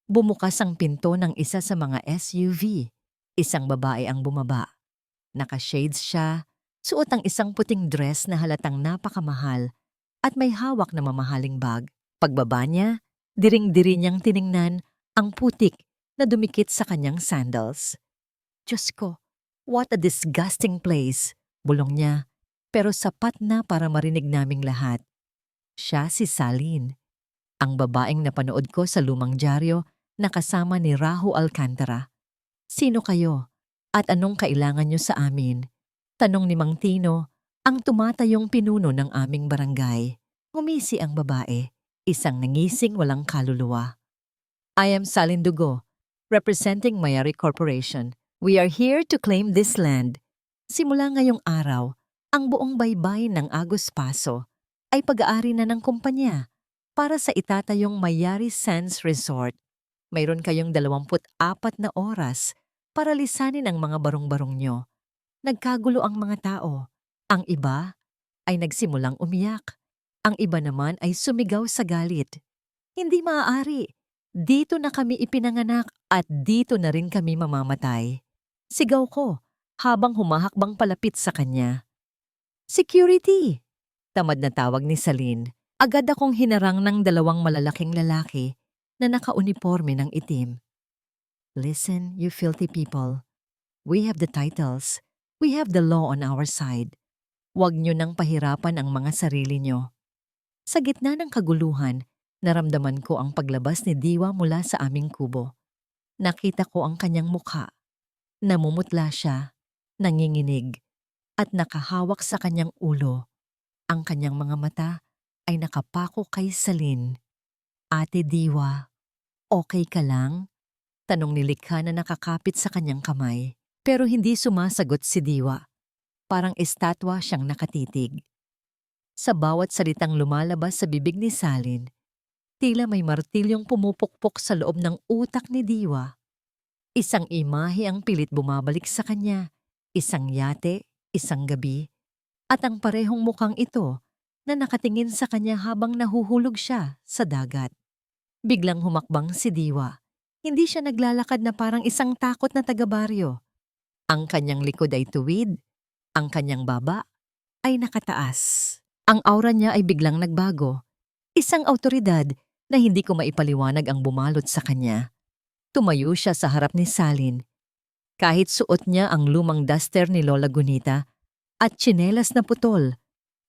bumukas ang pinto ng isa sa mga SUV. Isang babae ang bumaba. Naka-shades siya, suot ang isang puting dress na halatang napakamahal at may hawak na mamahaling bag. Pagbaba niya, diring-diri niyang tiningnan ang putik na dumikit sa kanyang sandals. "Diyos ko, what a disgusting place," bulong niya, pero sapat na para marinig naming lahat. Siya si Salin, ang babaeng napanood ko sa lumang dyaryo na kasama ni Rahu Alcantara. "Sino kayo? At anong kailangan niyo sa amin?" tanong ni Mang Tino, ang tumatayong pinuno ng aming barangay. Ngumisi ang babae, isang nangising walang kaluluwa. "I am Salin Dugo, representing Mayari Corporation. We are here to claim this land. Simula ngayong araw, ang buong baybayin ng Agos Paso ay pag-aari na ng kumpanya para sa itatayong Mayari Sands Resort. Mayroon kayong 24 na oras para lisanin ang mga barong-barong nyo." Nagkagulo ang mga tao. Ang iba ay nagsimulang umiyak. Ang iba naman ay sumigaw sa galit. "Hindi maaari. Dito na kami ipinanganak at dito na rin kami mamamatay." Sigaw ko habang humahakbang palapit sa kanya. "Security!" tamad na tawag ni Salin. Agad akong hinarang ng dalawang malalaking lalaki na nakauniporme ng itim. "Listen, you filthy people. We have the titles. We have the law on our side. Huwag nyo nang pahirapan ang mga sarili nyo." Sa gitna ng kaguluhan, naramdaman ko ang paglabas ni Diwa mula sa aming kubo. Nakita ko ang kanyang mukha. Namumutla siya, nanginginig, at nakahawak sa kanyang ulo. Ang kanyang mga mata ay nakapako kay Salin. Ate Diwa, okay ka lang? Tanong ni Likha na nakakapit sa kanyang kamay. Pero hindi sumasagot si Diwa. Parang estatwa siyang nakatitig. Sa bawat salitang lumalabas sa bibig ni Salin, tila may martilyong pumupukpok sa loob ng utak ni Diwa. Isang imahe ang pilit bumabalik sa kanya, isang yate, isang gabi, at ang parehong mukhang ito na nakatingin sa kanya habang nahuhulog siya sa dagat. Biglang humakbang si Diwa. Hindi siya naglalakad na parang isang takot na taga-baryo. Ang kanyang likod ay tuwid, ang kanyang baba ay nakataas. Ang aura niya ay biglang nagbago. Isang awtoridad na hindi ko maipaliwanag ang bumalot sa kanya. Tumayo siya sa harap ni Salin. Kahit suot niya ang lumang duster ni Lola Gunita at tsinelas na putol,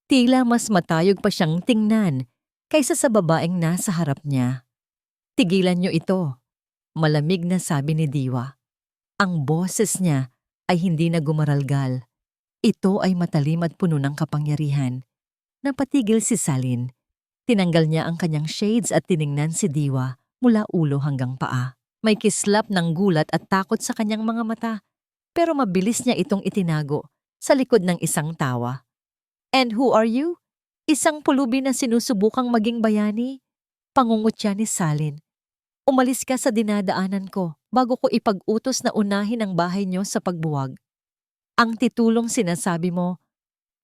tila mas matayog pa siyang tingnan kaysa sa babaeng nasa harap niya. Tigilan niyo ito, malamig na sabi ni Diwa. Ang boses niya ay hindi na gumaralgal. Ito ay matalim at puno ng kapangyarihan. Napatigil si Salin. Tinanggal niya ang kanyang shades at tiningnan si Diwa mula ulo hanggang paa. May kislap ng gulat at takot sa kanyang mga mata, pero mabilis niya itong itinago sa likod ng isang tawa. And who are you? Isang pulubi na sinusubukang maging bayani? Pangungutya ni Salin. Umalis ka sa dinadaanan ko bago ko ipag-utos na unahin ang bahay niyo sa pagbuwag. Ang titulong sinasabi mo,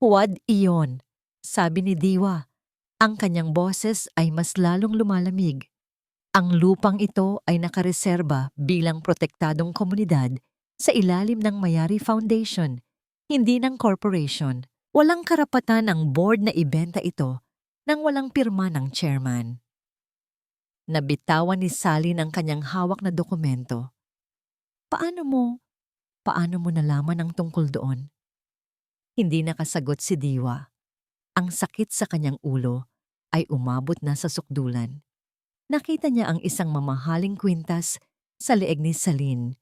huwad iyon, sabi ni Diwa. Ang kanyang boses ay mas lalong lumalamig. Ang lupang ito ay nakareserba bilang protektadong komunidad sa ilalim ng Mayari Foundation, hindi ng corporation. Walang karapatan ang board na ibenta ito nang walang pirma ng chairman. Nabitawan ni Salin ang kanyang hawak na dokumento. Paano mo nalaman ang tungkol doon? Hindi nakasagot si Diwa. Ang sakit sa kanyang ulo ay umabot na sa sukdulan. Nakita niya ang isang mamahaling kwintas sa leeg ni Salin.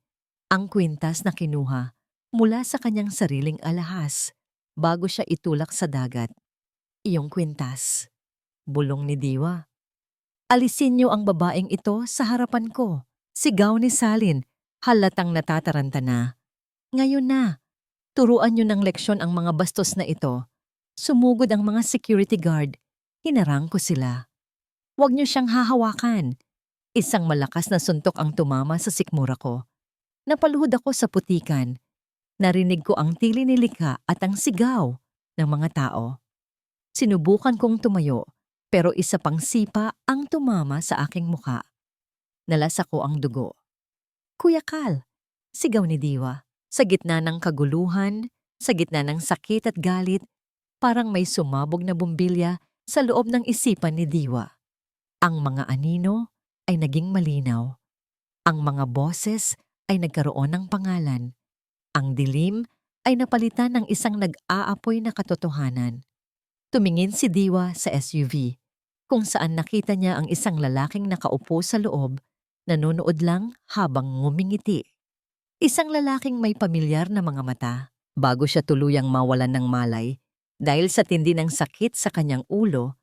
Ang kwintas na kinuha mula sa kanyang sariling alahas bago siya itulak sa dagat. Iyong kwintas. Bulong ni Diwa. Alisin niyo ang babaeng ito sa harapan ko. Sigaw ni Salin, halatang natataranta na. Ngayon na, turuan niyo ng leksyon ang mga bastos na ito. Sumugod ang mga security guard. Hinarang ko sila. Huwag niyo siyang hahawakan. Isang malakas na suntok ang tumama sa sikmura ko. Napaluhod ako sa putikan. Narinig ko ang tili ni Likha at ang sigaw ng mga tao. Sinubukan kong tumayo, pero isa pang sipa ang tumama sa aking muka. Nalasa ko ang dugo. Kuya Kal, sigaw ni Diwa. Sa gitna ng kaguluhan, sa gitna ng sakit at galit, parang may sumabog na bumbilya sa loob ng isipan ni Diwa. Ang mga anino ay naging malinaw. Ang mga boses ay nagkaroon ng pangalan. Ang dilim ay napalitan ng isang nag-aapoy na katotohanan. Tumingin si Diwa sa SUV, kung saan nakita niya ang isang lalaking nakaupo sa loob, nanonood lang habang ngumingiti. Isang lalaking may pamilyar na mga mata, bago siya tuluyang mawalan ng malay dahil sa tindi ng sakit sa kanyang ulo.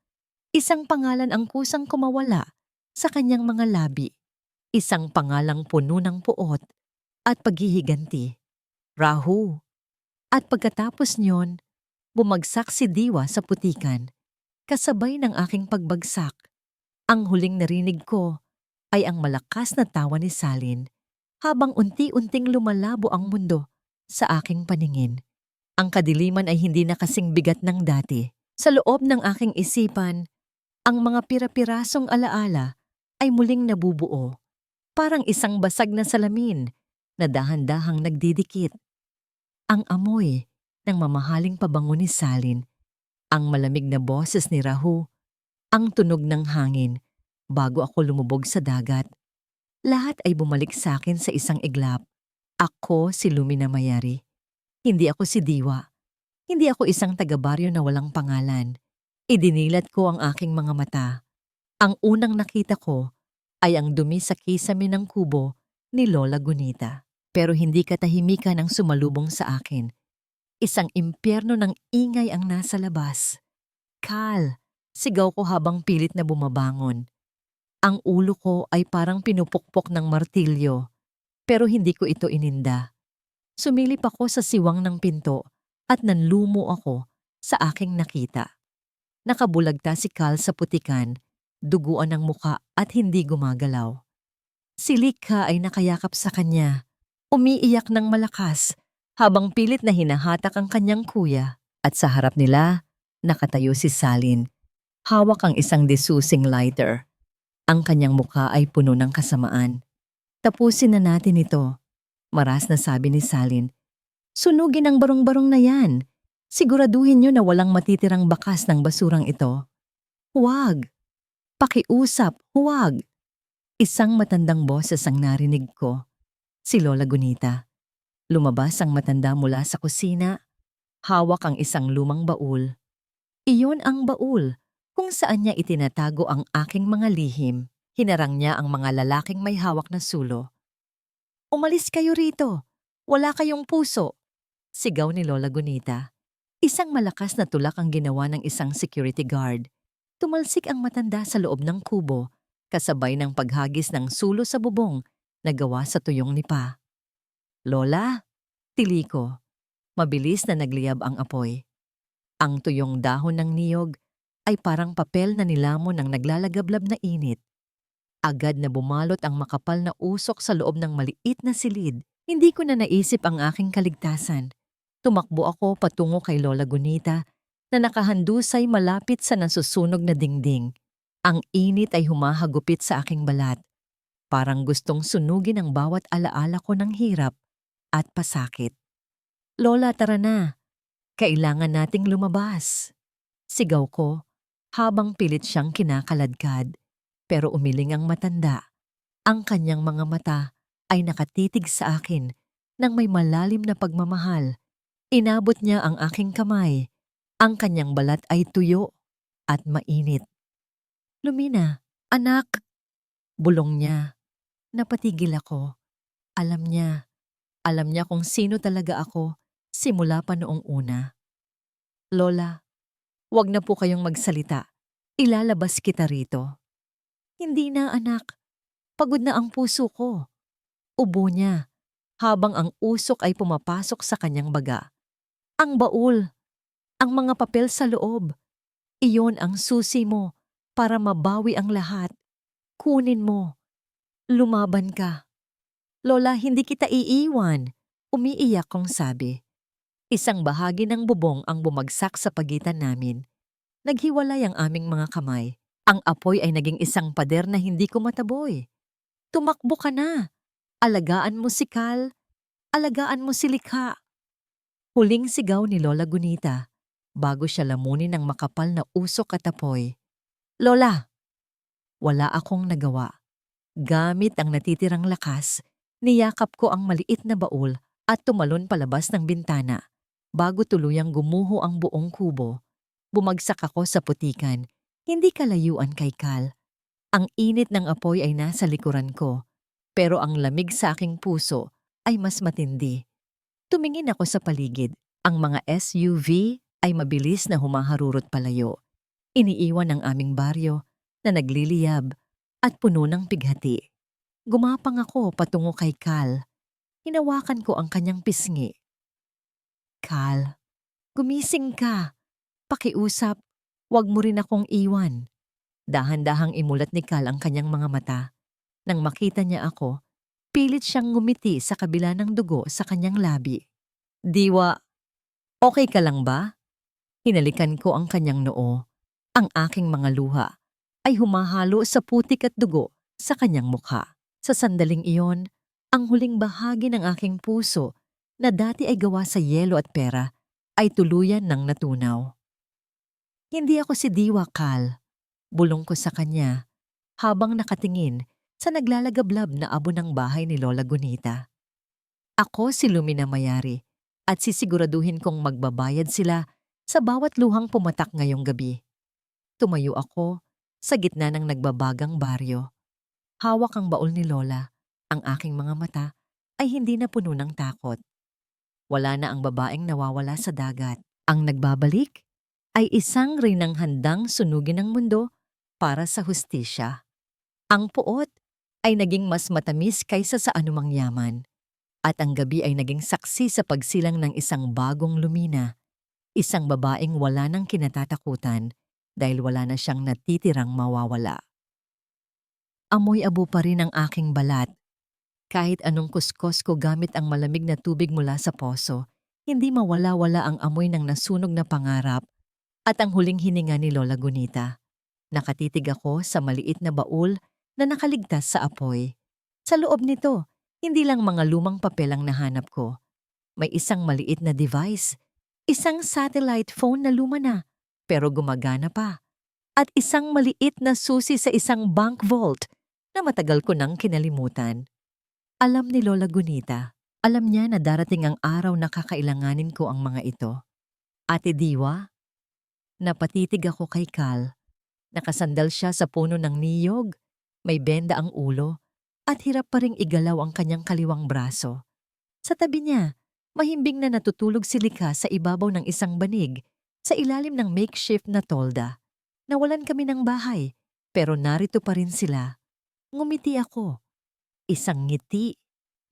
Isang pangalan ang kusang kumawala sa kanyang mga labi. Isang pangalang puno ng puot at paghihiganti. Rahu. At pagkatapos niyon, bumagsak si Diwa sa putikan. Kasabay ng aking pagbagsak, ang huling narinig ko ay ang malakas na tawa ni Salin habang unti-unting lumalabo ang mundo sa aking paningin. Ang kadiliman ay hindi na kasing bigat ng dati. Sa loob ng aking isipan, ang mga pira-pirasong alaala ay muling nabubuo, parang isang basag na salamin na dahan-dahang nagdidikit. Ang amoy ng mamahaling pabango ni Salin, ang malamig na boses ni Rahu, ang tunog ng hangin bago ako lumubog sa dagat. Lahat ay bumalik sa akin sa isang iglap. Ako si Lumina Mayari. Hindi ako si Diwa. Hindi ako isang taga-baryo na walang pangalan. Idinilat ko ang aking mga mata. Ang unang nakita ko ay ang dumi sa kisame ng kubo ni Lola Gunita. Pero hindi katahimikan ang sumalubong sa akin. Isang impyerno ng ingay ang nasa labas. Kal, sigaw ko habang pilit na bumabangon. Ang ulo ko ay parang pinupukpok ng martilyo, pero hindi ko ito ininda. Sumilip ako sa siwang ng pinto at nanlumo ako sa aking nakita. Nakabulagta si Cal sa putikan, duguan ang muka at hindi gumagalaw. Si Likha ay nakayakap sa kanya, umiiyak ng malakas habang pilit na hinahatak ang kanyang kuya. At sa harap nila, nakatayo si Salin. Hawak ang isang desusing lighter. Ang kanyang muka ay puno ng kasamaan. Tapusin na natin ito, maras na sabi ni Salin. Sunugin ang barong-barong na yan. Siguraduhin niyo na walang matitirang bakas ng basurang ito. Huwag! Pakiusap, huwag! Isang matandang boses ang narinig ko. Si Lola Gunita. Lumabas ang matanda mula sa kusina. Hawak ang isang lumang baul. Iyon ang baul kung saan niya itinatago ang aking mga lihim. Hinarang niya ang mga lalaking may hawak na sulo. Umalis kayo rito! Wala kayong puso! Sigaw ni Lola Gunita. Isang malakas na tulak ang ginawa ng isang security guard. Tumalsik ang matanda sa loob ng kubo, kasabay ng paghagis ng sulo sa bubong na gawa sa tuyong nipa. Lola, tili ko. Mabilis na nagliyab ang apoy. Ang tuyong dahon ng niyog ay parang papel na nilamon ng naglalagablab na init. Agad na bumalot ang makapal na usok sa loob ng maliit na silid. Hindi ko na naisip ang aking kaligtasan. Tumakbo ako patungo kay Lola Gunita na nakahandusay malapit sa nasusunog na dingding. Ang init ay humahagupit sa aking balat. Parang gustong sunugin ang bawat alaala ko ng hirap at pasakit. Lola, tara na. Kailangan nating lumabas. Sigaw ko habang pilit siyang kinakaladkad. Pero umiling ang matanda. Ang kanyang mga mata ay nakatitig sa akin ng may malalim na pagmamahal. Inabot niya ang aking kamay. Ang kanyang balat ay tuyo at mainit. Lumina, anak! Bulong niya. Napatigil ako. Alam niya kung sino talaga ako simula pa noong una. Lola, wag na po kayong magsalita. Ilalabas kita rito. Hindi na, anak. Pagod na ang puso ko. Ubo niya habang ang usok ay pumapasok sa kanyang baga. Ang baul, ang mga papel sa loob. Iyon ang susi mo para mabawi ang lahat. Kunin mo. Lumaban ka. Lola, hindi kita iiwan. Umiiyak kong sabi. Isang bahagi ng bubong ang bumagsak sa pagitan namin. Naghiwalay ang aming mga kamay. Ang apoy ay naging isang pader na hindi ko mataboy. Tumakbo ka na. Alagaan mo si Cal. Alagaan mo si Likha. Huling sigaw ni Lola Gunita bago siya lamunin ng makapal na usok at apoy. Lola! Wala akong nagawa. Gamit ang natitirang lakas, niyakap ko ang maliit na baul at tumalon palabas ng bintana. Bago tuluyang gumuho ang buong kubo, bumagsak ako sa putikan, hindi kalayuan kay Cal. Ang init ng apoy ay nasa likuran ko, pero ang lamig sa aking puso ay mas matindi. Tumingin ako sa paligid. Ang mga SUV ay mabilis na humaharurot palayo. Iniiwan ang aming baryo na nagliliyab at puno ng pighati. Gumapang ako patungo kay Cal. Hinawakan ko ang kanyang pisngi. Cal, gumising ka. Pakiusap, wag mo rin akong iwan. Dahan-dahang imulat ni Cal ang kanyang mga mata. Nang makita niya ako, pilit siyang ngumiti sa kabila ng dugo sa kanyang labi. Diwa, okay ka lang ba? Hinalikan ko ang kanyang noo. Ang aking mga luha ay humahalo sa putik at dugo sa kanyang mukha. Sa sandaling iyon, ang huling bahagi ng aking puso na dati ay gawa sa yelo at pera ay tuluyan ng natunaw. Hindi ako si Diwa, Cal. Bulong ko sa kanya habang nakatingin sa naglalagablab na abo ng bahay ni Lola Gunita. Ako si Lumina Mayari at sisiguraduhin kong magbabayad sila sa bawat luhang pumatak ngayong gabi. Tumayo ako sa gitna ng nagbabagang baryo. Hawak ang baul ni Lola. Ang aking mga mata ay hindi na puno ng takot. Wala na ang babaeng nawawala sa dagat. Ang nagbabalik ay isang rinang handang sunugin ng mundo para sa hustisya. Ang puot ay naging mas matamis kaysa sa anumang yaman. At ang gabi ay naging saksi sa pagsilang ng isang bagong lumina. Isang babaeng wala ng kinatatakutan dahil wala na siyang natitirang mawawala. Amoy abo pa rin ang aking balat. Kahit anong kuskos ko gamit ang malamig na tubig mula sa poso, hindi mawala-wala ang amoy ng nasunog na pangarap at ang huling hininga ni Lola Gunita. Nakatitig ako sa maliit na baul na nakaligtas sa apoy. Sa loob nito, hindi lang mga lumang papel ang nahanap ko. May isang maliit na device, isang satellite phone na luma na, pero gumagana pa. At isang maliit na susi sa isang bank vault na matagal ko nang kinalimutan. Alam ni Lola Gunita, alam niya na darating ang araw na kakailanganin ko ang mga ito. Ate Diwa, napatitig ako kay Cal. Nakasandal siya sa puno ng niyog, may benda ang ulo, at hirap pa ring igalaw ang kanyang kaliwang braso. Sa tabi niya, mahimbing na natutulog si Likha sa ibabaw ng isang banig sa ilalim ng makeshift na tolda. Nawalan kami ng bahay, pero narito pa rin sila. Ngumiti ako. Isang ngiti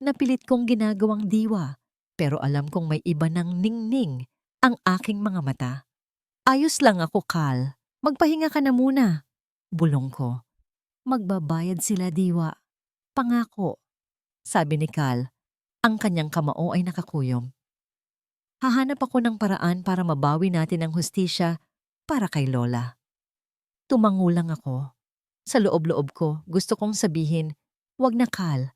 na pilit kong ginagawang diwa, pero alam kong may iba ng ningning ang aking mga mata. Ayos lang ako, Cal. Magpahinga ka na muna. Bulong ko. Magbabayad sila, Diwa. Pangako. Sabi ni Cal. Ang kanyang kamao ay nakakuyom. Hahanap ako ng paraan para mabawi natin ang hustisya para kay Lola. Tumangulang ako. Sa loob-loob ko, gusto kong sabihin, wag na, Cal.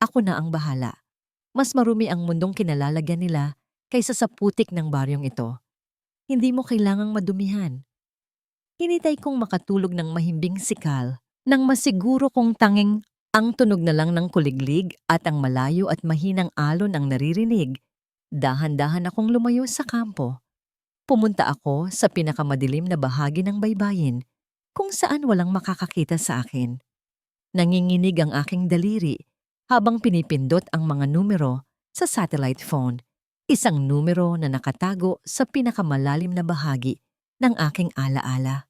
Ako na ang bahala. Mas marumi ang mundong kinalalagyan nila kaysa sa putik ng baryong ito. Hindi mo kailangang madumihan. Hinitay kong makatulog ng mahimbing si Cal nang masiguro kong tanging ang tunog na lang ng kuliglig at ang malayo at mahinang alon ang naririnig. Dahan-dahan akong lumayo sa kampo. Pumunta ako sa pinakamadilim na bahagi ng baybayin kung saan walang makakakita sa akin. Nanginginig ang aking daliri habang pinipindot ang mga numero sa satellite phone, isang numero na nakatago sa pinakamalalim na bahagi ng aking alaala.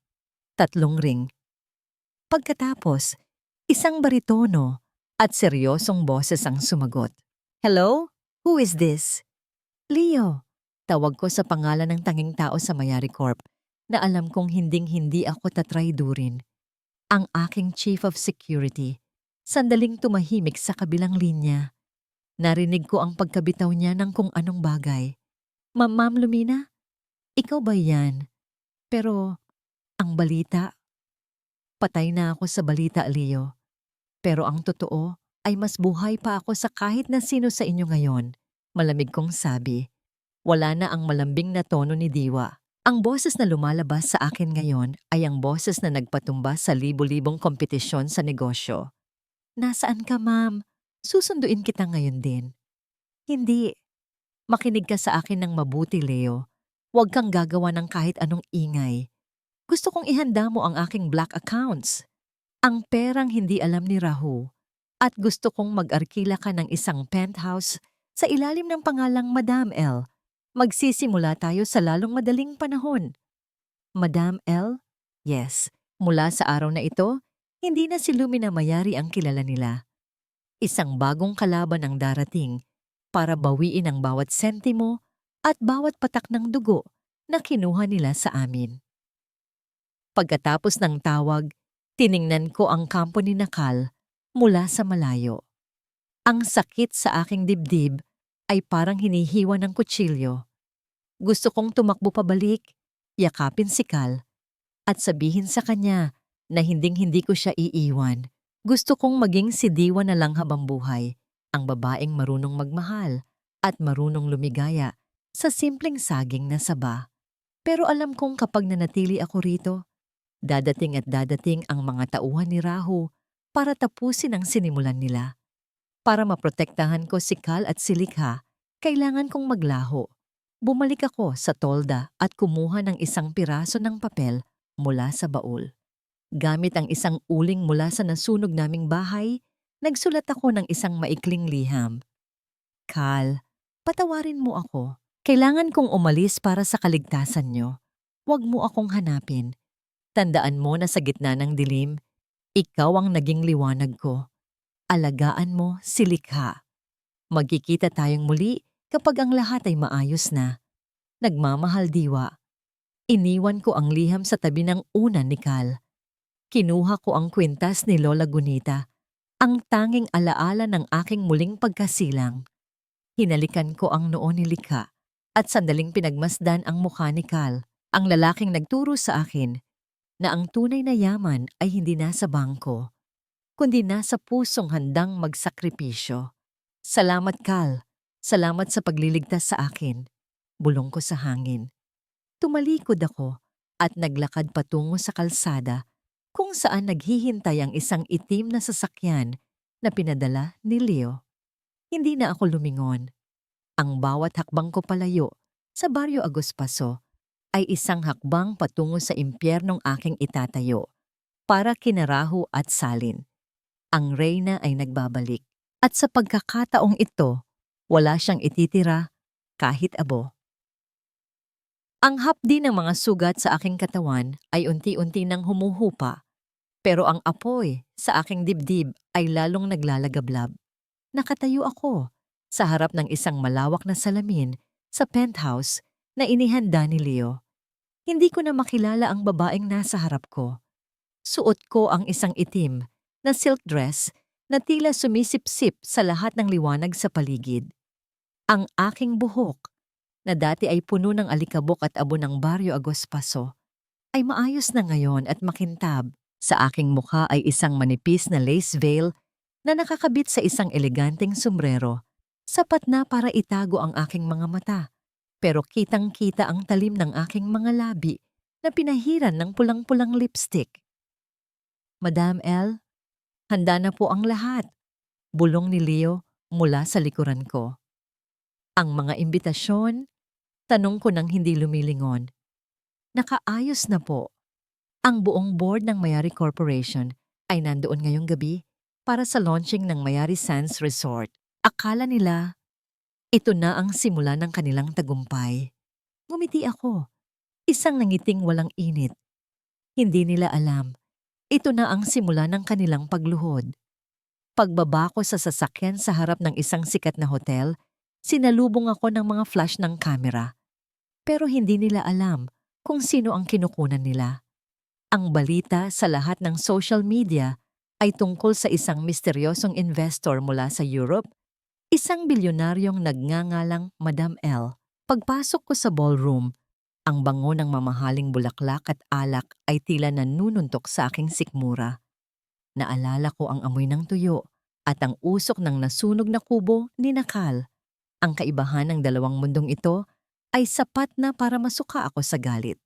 3 ring. Pagkatapos, isang baritono at seryosong boses ang sumagot. Hello? Who is this? Leo. Tawag ko sa pangalan ng tanging tao sa Mayari Corp na alam kong hinding-hindi ako tatraydurin. Ang aking chief of security, sandaling tumahimik sa kabilang linya. Narinig ko ang pagkabitaw niya ng kung anong bagay. Ma'am Lumina? Ikaw ba yan? Pero, ang balita? Patay na ako sa balita, Leo. Pero ang totoo ay mas buhay pa ako sa kahit na sino sa inyo ngayon. Malamig kong sabi. Wala na ang malambing na tono ni Diwa. Ang boses na lumalabas sa akin ngayon ay ang boses na nagpatumba sa libo-libong kompetisyon sa negosyo. Nasaan ka, ma'am? Susunduin kita ngayon din. Hindi. Makinig ka sa akin ng mabuti, Leo. Huwag kang gagawa ng kahit anong ingay. Gusto kong ihanda mo ang aking black accounts. Ang perang hindi alam ni Rahu. At gusto kong mag-arkila ka ng isang penthouse sa ilalim ng pangalang Madam L. Magsisimula tayo sa lalong madaling panahon. Madam L? Yes. Mula sa araw na ito, hindi na si Lumina Mayari ang kilala nila. Isang bagong kalaban ang darating para bawiin ang bawat sentimo at bawat patak ng dugo na kinuha nila sa amin. Pagkatapos ng tawag, tiningnan ko ang kampo ni Cal mula sa malayo. Ang sakit sa aking dibdib ay parang hinihiwa ng kutsilyo. Gusto kong tumakbo pabalik, yakapin si Cal, at sabihin sa kanya na hinding-hindi ko siya iiwan. Gusto kong maging si Diwa na lang habang buhay, ang babaeng marunong magmahal at marunong lumigaya sa simpleng saging na saba. Pero alam kong kapag nanatili ako rito, dadating at dadating ang mga tauhan ni Rahu para tapusin ang sinimulan nila. Para maprotektahan ko si Cal at si Likha, kailangan kong maglaho. Bumalik ako sa tolda at kumuha ng isang piraso ng papel mula sa baul. Gamit ang isang uling mula sa nasunog naming bahay, nagsulat ako ng isang maikling liham. Cal, patawarin mo ako. Kailangan kong umalis para sa kaligtasan niyo. Huwag mo akong hanapin. Tandaan mo na sa gitna ng dilim, Ikaw ang naging liwanag ko. Alagaan mo si likha. Magkikita tayong muli kapag ang lahat ay maayos na. Nagmamahal diwa. Iniwan ko ang liham sa tabi ng unan ni Cal. Kinuha ko ang kwintas ni Lola Gunita, ang tanging alaala ng aking muling pagkasilang. Hinalikan ko ang noo ni Likha at sandaling pinagmasdan ang mukha ni Cal, ang lalaking nagturo sa akin na ang tunay na yaman ay hindi nasa bangko, kundi nasa pusong handang magsakripisyo. Salamat, Cal. Salamat sa pagliligtas sa akin. Bulong ko sa hangin. Tumalikod ako at naglakad patungo sa kalsada kung saan naghihintay ang isang itim na sasakyan na pinadala ni Leo. Hindi na ako lumingon. Ang bawat hakbang ko palayo sa Barrio Aguspaso ay isang hakbang patungo sa impyernong aking itatayo para kina Rahu at Salin. Ang reyna ay nagbabalik at sa pagkakataong ito, wala siyang ititira kahit abo. Ang hapdi ng mga sugat sa aking katawan ay unti-unti nang humuhupa, pero ang apoy sa aking dibdib ay lalong naglalagablab. Nakatayo ako sa harap ng isang malawak na salamin sa penthouse na inihanda ni Leo. Hindi ko na makilala ang babaeng nasa harap ko. Suot ko ang isang itim na silk dress na tila sumisipsip sa lahat ng liwanag sa paligid. Ang aking buhok, na dati ay puno ng alikabok at abo ng Barrio Aguspaso, ay maayos na ngayon at makintab. Sa aking mukha ay isang manipis na lace veil na nakakabit sa isang eleganteng sombrero, sapat na para itago ang aking mga mata. Pero kitang-kita ang talim ng aking mga labi na pinahiran ng pulang-pulang lipstick. Madam L, handa na po ang lahat, bulong ni Leo mula sa likuran ko. Ang mga imbitasyon, tanong ko nang hindi lumilingon. Nakaayos na po. Ang buong board ng Mayari Corporation ay nandoon ngayong gabi para sa launching ng Mayari Sands Resort. Akala nila, ito na ang simula ng kanilang tagumpay. Ngumiti ako, isang nangiting walang init. Hindi nila alam, ito na ang simula ng kanilang pagluhod. Pagbaba ko sa sasakyan sa harap ng isang sikat na hotel, sinalubong ako ng mga flash ng kamera. Pero hindi nila alam kung sino ang kinukunan nila. Ang balita sa lahat ng social media ay tungkol sa isang misteryosong investor mula sa Europe, isang bilyonaryong nagngangalang Madam L. Pagpasok ko sa ballroom, ang bango ng mamahaling bulaklak at alak ay tila nanununtok sa aking sikmura. Naalala ko ang amoy ng tuyo at ang usok ng nasunog na kubo ni Nakal. Ang kaibahan ng dalawang mundong ito ay sapat na para masuka ako sa galit.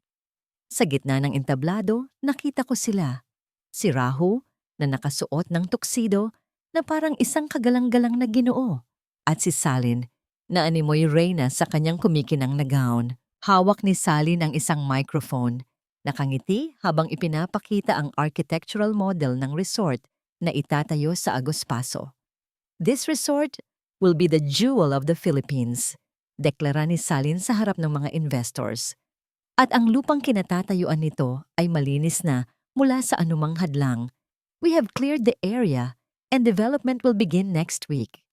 Sa gitna ng entablado, nakita ko sila. Si Rahu, na nakasuot ng tuxedo na parang isang kagalang-galang na ginoo, at si Salin, na animoy reyna sa kanyang kumikinang na gown. Hawak ni Salin ang isang microphone. Nakangiti habang ipinapakita ang architectural model ng resort na itatayo sa Aguspaso. This resort will be the jewel of the Philippines, deklara ni Salin sa harap ng mga investors. At ang lupang kinatatayuan nito ay malinis na mula sa anumang hadlang. We have cleared the area and development will begin next week.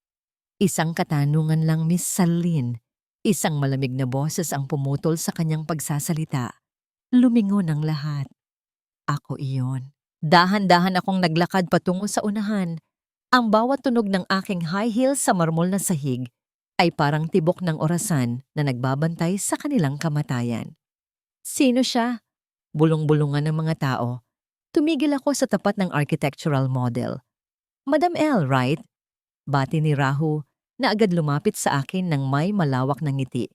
Isang katanungan lang, Miss Salin. Isang malamig na boses ang pumutol sa kanyang pagsasalita. Lumingon ang lahat. Ako iyon. Dahan-dahan akong naglakad patungo sa unahan. Ang bawat tunog ng aking high heels sa marmol na sahig ay parang tibok ng orasan na nagbabantay sa kanilang kamatayan. Sino siya? Bulong-bulungan ng mga tao. Tumigil ako sa tapat ng architectural model. Madam L, right? Bati ni Rahu na agad lumapit sa akin ng may malawak na ngiti.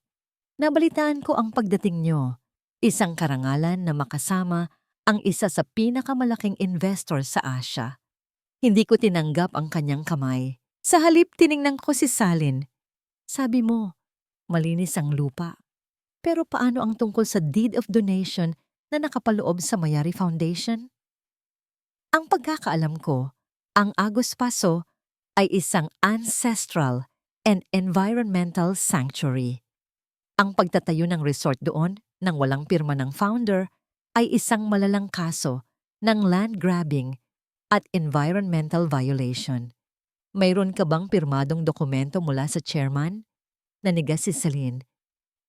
Nabalitaan ko ang pagdating nyo. Isang karangalan na makasama ang isa sa pinakamalaking investor sa Asia. Hindi ko tinanggap ang kanyang kamay. Sa halip tiningnan ko si Salin. Sabi mo, malinis ang lupa. Pero paano ang tungkol sa deed of donation na nakapaloob sa Mayari Foundation? Ang pagkakaalam ko, ang Aguspaso ay isang ancestral and environmental sanctuary. Ang pagtatayo ng resort doon nang walang pirma ng founder ay isang malalang kaso ng land grabbing at environmental violation. Mayroon ka bang pirmadong dokumento mula sa chairman? Nanigas si Celine.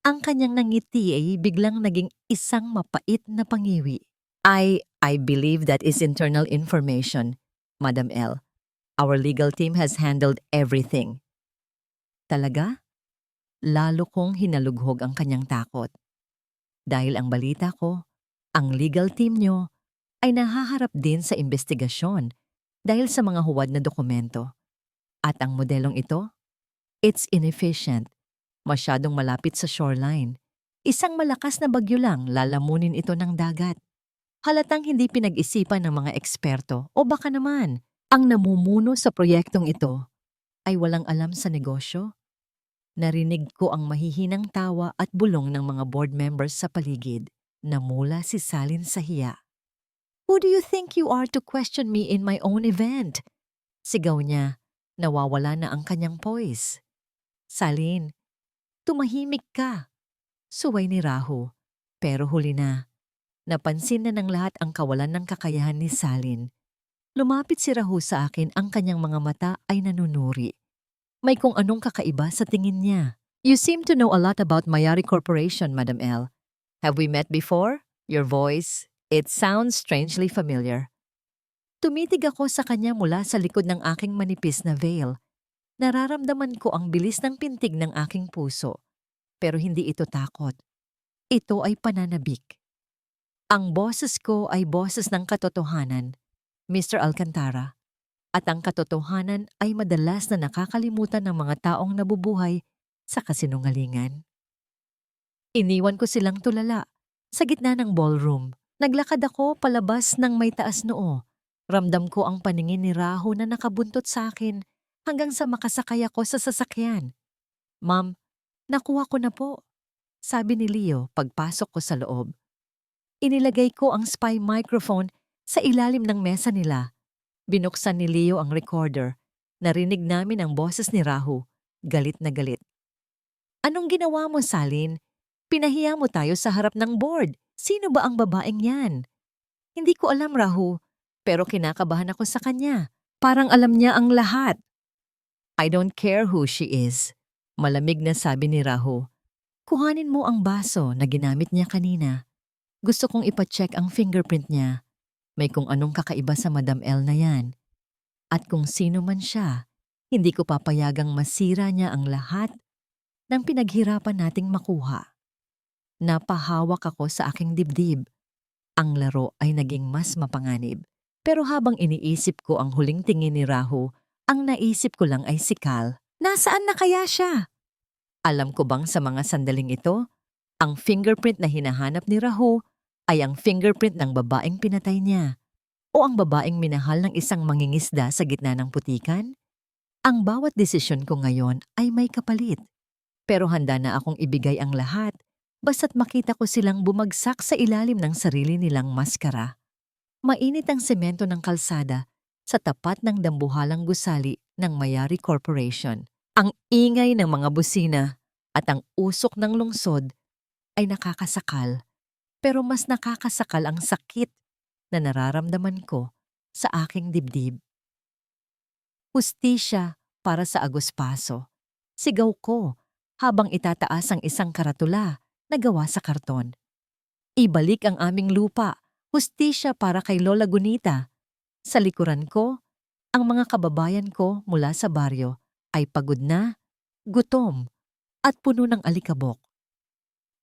Ang kanyang nangiti ay biglang naging isang mapait na pangiwi. I believe that is internal information, Madam L. Our legal team has handled everything. Talaga? Lalo kong hinalughog ang kanyang takot. Dahil ang balita ko, ang legal team nyo ay nahaharap din sa investigasyon dahil sa mga huwad na dokumento. At ang modelong ito? It's inefficient. Masyadong malapit sa shoreline. Isang malakas na bagyo lang lalamunin ito ng dagat. Halatang hindi pinag-isipan ng mga eksperto o baka naman ang namumuno sa proyektong ito ay walang alam sa negosyo. Narinig ko ang mahihinang tawa at bulong ng mga board members sa paligid. Namula si Salin sa hiya. Who do you think you are to question me in my own event? Sigaw niya, nawawala na ang kanyang poise. Salin, tumahimik ka. Suway ni Rahu, pero huli na. Napansin na ng lahat ang kawalan ng kakayahan ni Salin. Lumapit si Rahu sa akin, ang kanyang mga mata ay nanunuri. May kung anong kakaiba sa tingin niya. You seem to know a lot about Mayari Corporation, Madam L. Have we met before? Your voice, it sounds strangely familiar. Tumitig ako sa kanya mula sa likod ng aking manipis na veil. Nararamdaman ko ang bilis ng pintig ng aking puso. Pero hindi ito takot. Ito ay pananabik. Ang boses ko ay boses ng katotohanan, Mr. Alcantara. At ang katotohanan ay madalas na nakakalimutan ng mga taong nabubuhay sa kasinungalingan. Iniwan ko silang tulala. Sa gitna ng ballroom, naglakad ako palabas ng may taas noo. Ramdam ko ang paningin ni Rahu na nakabuntot sa akin hanggang sa makasakay ako sa sasakyan. Ma'am, nakuha ko na po, sabi ni Leo pagpasok ko sa loob. Inilagay ko ang spy microphone sa ilalim ng mesa nila. Binuksan ni Leo ang recorder. Narinig namin ang boses ni Rahu, galit na galit. Anong ginawa mo, Salin? Pinahiya mo tayo sa harap ng board. Sino ba ang babaeng yan? Hindi ko alam, Rahu, pero kinakabahan ako sa kanya. Parang alam niya ang lahat. I don't care who she is, malamig na sabi ni Rahu. Kuhanin mo ang baso na ginamit niya kanina. Gusto kong ipacheck ang fingerprint niya. May kung anong kakaiba sa Madam L na yan. At kung sino man siya, hindi ko papayagang masira niya ang lahat ng pinaghirapan nating makuha. Napahawak ako sa aking dibdib. Ang laro ay naging mas mapanganib. Pero habang iniisip ko ang huling tingin ni Rahu, ang naisip ko lang ay si Cal. Nasaan na kaya siya? Alam ko bang sa mga sandaling ito, ang fingerprint na hinahanap ni Rahu ay ang fingerprint ng babaeng pinatay niya o ang babaeng minahal ng isang mangingisda sa gitna ng putikan? Ang bawat desisyon ko ngayon ay may kapalit. Pero handa na akong ibigay ang lahat basta't makita ko silang bumagsak sa ilalim ng sarili nilang maskara. Mainit ang semento ng kalsada sa tapat ng dambuhalang gusali ng Mayari Corporation. Ang ingay ng mga busina at ang usok ng lungsod ay nakakasakal. Pero mas nakakasakal ang sakit na nararamdaman ko sa aking dibdib. Hustisya para sa Aguspaso. Sigaw ko habang itataas ang isang karatula na gawa sa karton. Ibalik ang aming lupa. Hustisya para kay Lola Gunita. Sa likuran ko, ang mga kababayan ko mula sa baryo ay pagod na, gutom, at puno ng alikabok.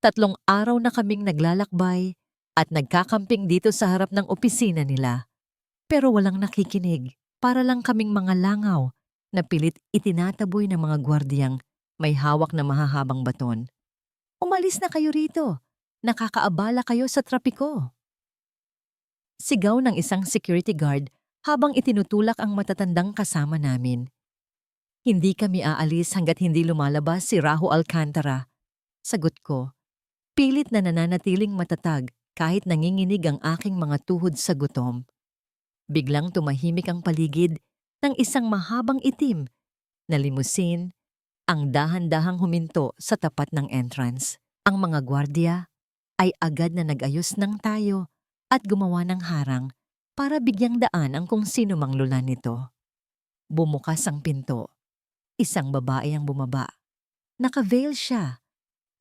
3 araw na kaming naglalakbay at nagkakamping dito sa harap ng opisina nila. Pero walang nakikinig, para lang kaming mga langaw na pilit itinataboy ng mga gwardiyang may hawak na mahahabang baton. Umalis na kayo rito, nakakaabala kayo sa trapiko. Sigaw ng isang security guard habang itinutulak ang matatandang kasama namin. Hindi kami aalis hanggat hindi lumalabas si Rahu Alcantara. Sagot ko. Pilit na nananatiling matatag kahit nanginginig ang aking mga tuhod sa gutom. Biglang tumahimik ang paligid ng isang mahabang itim na limusin ang dahan-dahang huminto sa tapat ng entrance. Ang mga gwardiya ay agad na nag-ayos ng tayo at gumawa ng harang para bigyang daan ang kung sino mang lula nito. Bumukas ang pinto. Isang babae ang bumaba. Naka-veil siya.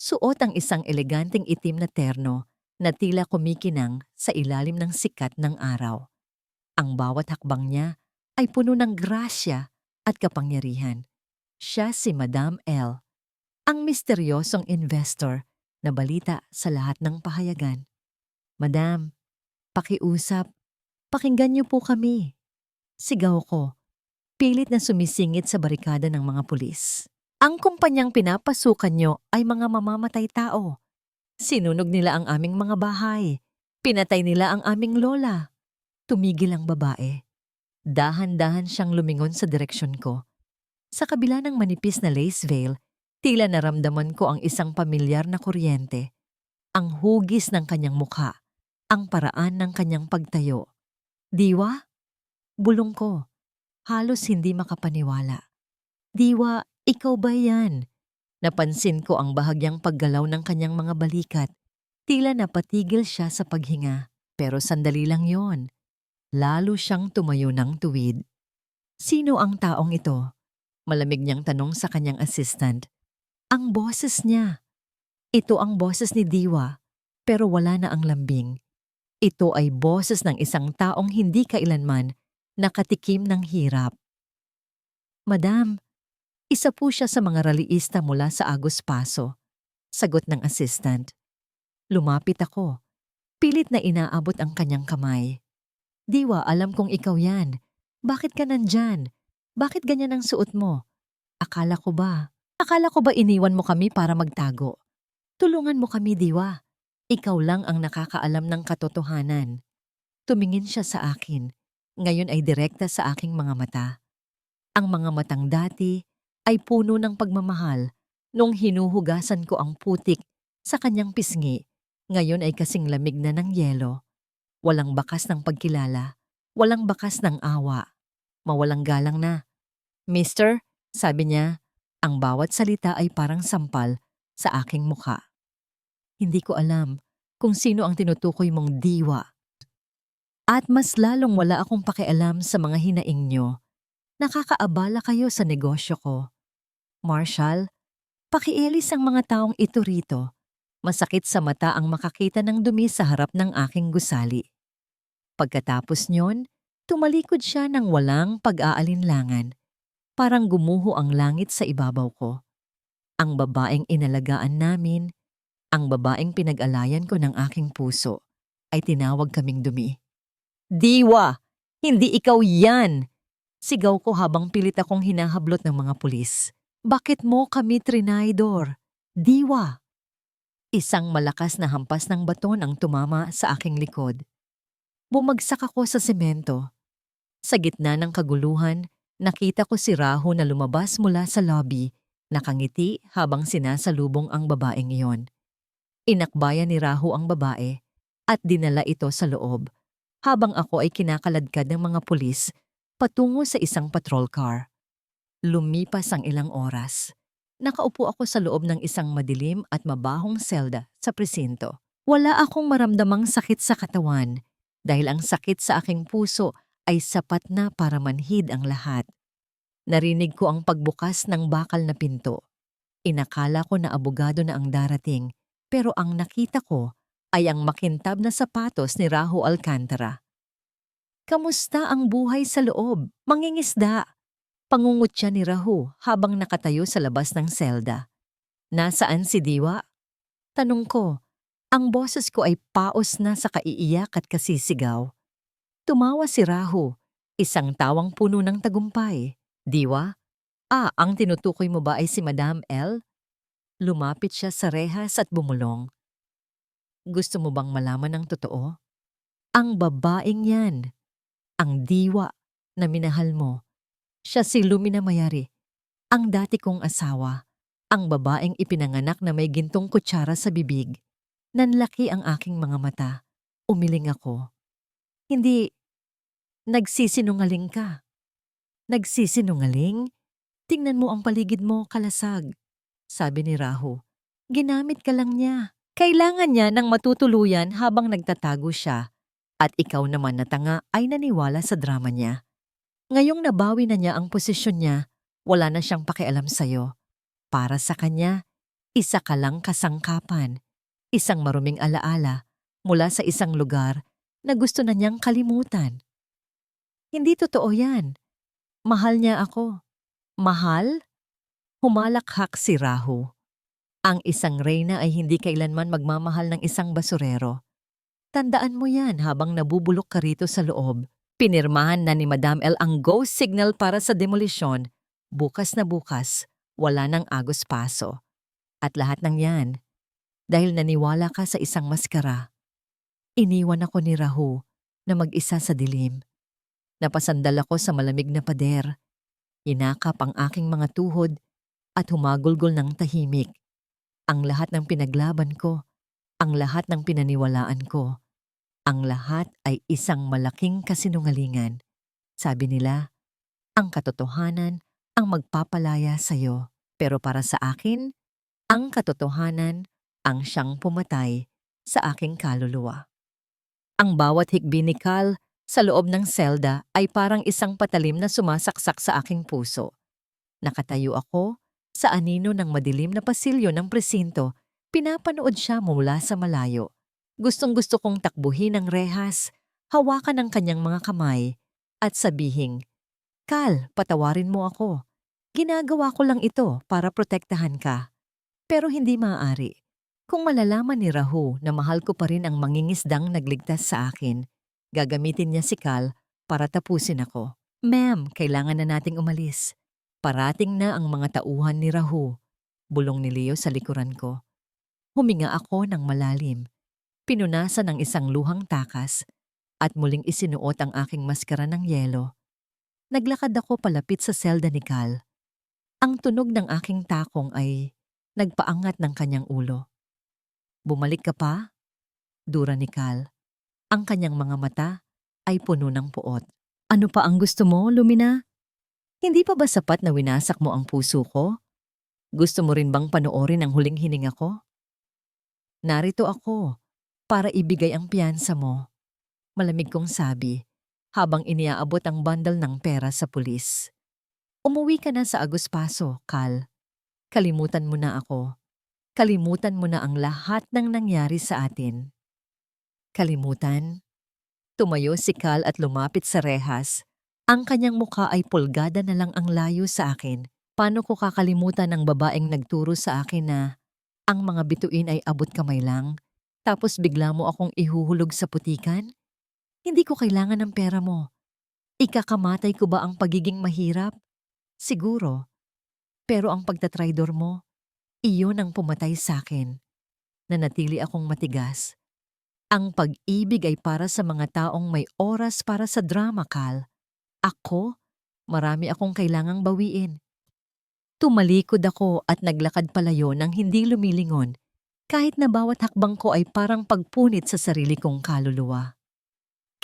Suot ang isang eleganteng itim na terno na tila kumikinang sa ilalim ng sikat ng araw. Ang bawat hakbang niya ay puno ng grasya at kapangyarihan. Siya si Madam L, ang misteryosong investor na balita sa lahat ng pahayagan. Madam, pakiusap, pakinggan niyo po kami. Sigaw ko, pilit na sumisingit sa barikada ng mga pulis. Ang kumpanyang pinapasukan niyo ay mga mamamatay tao. Sinunog nila ang aming mga bahay. Pinatay nila ang aming lola. Tumigil ang babae. Dahan-dahan siyang lumingon sa direksyon ko. Sa kabila ng manipis na lace veil, tila naramdaman ko ang isang pamilyar na kuryente. Ang hugis ng kanyang mukha, ang paraan ng kanyang pagtayo. Diwa? Bulong ko. Halos hindi makapaniwala. Diwa, ikaw ba yan? Napansin ko ang bahagyang paggalaw ng kanyang mga balikat. Tila napatigil siya sa paghinga. Pero sandali lang yon. Lalo siyang tumayo ng tuwid. Sino ang taong ito? Malamig niyang tanong sa kanyang assistant. Ang boses niya. Ito ang boses ni Diwa, pero wala na ang lambing. Ito ay boses ng isang taong hindi kailanman nakatikim ng hirap. Madam, isa po siya sa mga raliista mula sa Agos Paso. Sagot ng assistant. Lumapit ako. Pilit na inaabot ang kanyang kamay. Diwa, alam kong ikaw yan. Bakit ka nandyan? Bakit ganyan ang suot mo? Akala ko ba iniwan mo kami para magtago? Tulungan mo kami, Diwa. Ikaw lang ang nakakaalam ng katotohanan. Tumingin siya sa akin. Ngayon ay direkta sa aking mga mata. Ang mga matang dati ay puno ng pagmamahal nung hinuhugasan ko ang putik sa kanyang pisngi. Ngayon ay kasing lamig na ng yelo. Walang bakas ng pagkilala. Walang bakas ng awa. Mawalang galang na. Mister, sabi niya, ang bawat salita ay parang sampal sa aking mukha. Hindi ko alam kung sino ang tinutukoy mong diwa. At mas lalong wala akong pakialam sa mga hinaing nyo. Nakakaabala kayo sa negosyo ko. Marshall, pakialis ang mga taong ito rito. Masakit sa mata ang makakita ng dumi sa harap ng aking gusali. Pagkatapos nyon, tumalikod siya ng walang pag-aalinlangan. Parang gumuho ang langit sa ibabaw ko. Ang babaeng inalagaan namin, ang babaeng pinag-alayan ko ng aking puso, ay tinawag kaming dumi. Diwa! Hindi ikaw yan! Sigaw ko habang pilit akong hinahablot ng mga pulis. Bakit mo kami trinaydor? Diwa! Isang malakas na hampas ng baton ang tumama sa aking likod. Bumagsak ako sa semento. Sa gitna ng kaguluhan, nakita ko si Raho na lumabas mula sa lobby, nakangiti habang sinasalubong ang babaeng iyon. Inakbayan ni Raho ang babae at dinala ito sa loob, habang ako ay kinakaladkad ng mga pulis patungo sa isang patrol car. Lumipas ang ilang oras. Nakaupo ako sa loob ng isang madilim at mabahong selda sa presinto. Wala akong maramdamang sakit sa katawan dahil ang sakit sa aking puso ay sapat na para manhid ang lahat. Narinig ko ang pagbukas ng bakal na pinto. Inakala ko na abogado na ang darating, pero ang nakita ko ay ang makintab na sapatos ni Raho Alcantara. Kamusta ang buhay sa loob? Mangingisda. Pangungutya ni Raho habang nakatayo sa labas ng selda. Nasaan si Diwa? Tanong ko. Ang boses ko ay paos na sa kaiiyak at kasisigaw. Tumawa si Raho, isang tawang puno ng tagumpay. Diwa? Ang tinutukoy mo ba ay si Madam L? Lumapit siya sa rehas at bumulong. Gusto mo bang malaman ang totoo? Ang babaeng yan, ang diwa na minahal mo. Siya si Lumina Mayari, ang dati kong asawa, ang babaeng ipinanganak na may gintong kutsara sa bibig. Nanlaki ang aking mga mata. Umiling ako. Hindi, nagsisinungaling ka. Nagsisinungaling? Tingnan mo ang paligid mo, kalasag. Sabi ni Raho. Ginamit ka lang niya. Kailangan niya ng matutuluyan habang nagtatago siya. At ikaw naman na tanga ay naniwala sa drama niya. Ngayong nabawi na niya ang posisyon niya, wala na siyang pakialam sa'yo. Para sa kanya, isa ka lang kasangkapan, isang maruming alaala mula sa isang lugar na gusto na niyang kalimutan. Hindi totoo yan. Mahal niya ako. Mahal? Humalakhak si Rahu. Ang isang reyna ay hindi kailanman magmamahal ng isang basurero. Tandaan mo yan habang nabubulok ka rito sa loob. Pinirmahan na ni Madam L ang go signal para sa demolisyon. Bukas na bukas, wala nang agos paso. At lahat ng yan, dahil naniwala ka sa isang maskara. Iniwan ako ni Rahu na mag-isa sa dilim. Napasandal ako sa malamig na pader. Hinakap ang aking mga tuhod at humagulgol ng tahimik. Ang lahat ng pinaglaban ko, ang lahat ng pinaniwalaan ko, ang lahat ay isang malaking kasinungalingan. Sabi nila, ang katotohanan ang magpapalaya sa'yo. Pero para sa akin, ang katotohanan ang siyang pumatay sa aking kaluluwa. Ang bawat hikbi ni Cal sa loob ng selda ay parang isang patalim na sumasaksak sa aking puso. Nakatayo ako sa anino ng madilim na pasilyo ng presinto. Pinapanood siya mula sa malayo. Gustong-gusto kong takbuhin ang rehas, hawakan ang kanyang mga kamay, at sabihing, Cal, patawarin mo ako. Ginagawa ko lang ito para protektahan ka. Pero hindi maaari. Kung malalaman ni Rahu na mahal ko pa rin ang mangingisdang nagligtas sa akin, gagamitin niya si Cal para tapusin ako. Ma'am, kailangan na nating umalis. Parating na ang mga tauhan ni Rahu. Bulong ni Leo sa likuran ko. Huminga ako ng malalim. Pinunasan ng isang luhang takas at muling isinuot ang aking maskara ng yelo. Naglakad ako palapit sa selda ni Cal. Ang tunog ng aking takong ay nagpaangat ng kanyang ulo. Bumalik ka pa? Dura ni Cal. Ang kanyang mga mata ay puno ng puot. Ano pa ang gusto mo, Lumina? Hindi pa ba sapat na winasak mo ang puso ko? Gusto mo rin bang panoorin ang huling hininga ko? Narito ako para ibigay ang piyansa mo. Malamig kong sabi habang iniaabot ang bundle ng pera sa pulis. Umuwi ka na sa Aguspaso, Cal. Kalimutan mo na ako. Kalimutan mo na ang lahat ng nangyari sa atin. Kalimutan? Tumayo si Cal at lumapit sa rehas. Ang kanyang mukha ay pulgada na lang ang layo sa akin. Paano ko kakalimutan ang babaeng nagturo sa akin na ang mga bituin ay abot kamay lang, tapos bigla mo akong ihuhulog sa putikan? Hindi ko kailangan ng pera mo. Ikakamatay ko ba ang pagiging mahirap? Siguro. Pero ang pagtatraidor mo, iyon ang pumatay sa akin. Nanatili akong matigas. Ang pag-ibig ay para sa mga taong may oras para sa drama, Cal. Ako, marami akong kailangang bawiin. Tumalikod ako at naglakad palayo ng hindi lumilingon, kahit na bawat hakbang ko ay parang pagpunit sa sarili kong kaluluwa.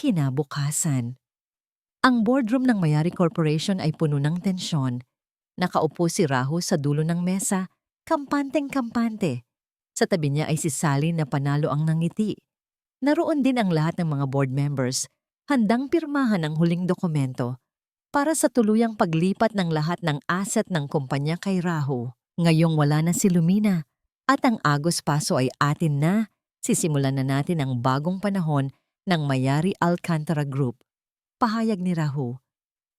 Kinabukasan. Ang boardroom ng Mayari Corporation ay puno ng tensyon. Nakaupo si Rahu sa dulo ng mesa, kampanteng-kampante. Sa tabi niya ay si Sally na panalo ang nangiti. Naroon din ang lahat ng mga board members, handang pirmahan ang huling dokumento para sa tuluyang paglipat ng lahat ng asset ng kumpanya kay Rahu. Ngayong wala na si Lumina at ang Aguspaso ay atin na, sisimulan na natin ang bagong panahon ng Mayari Alcantara Group. Pahayag ni Rahu.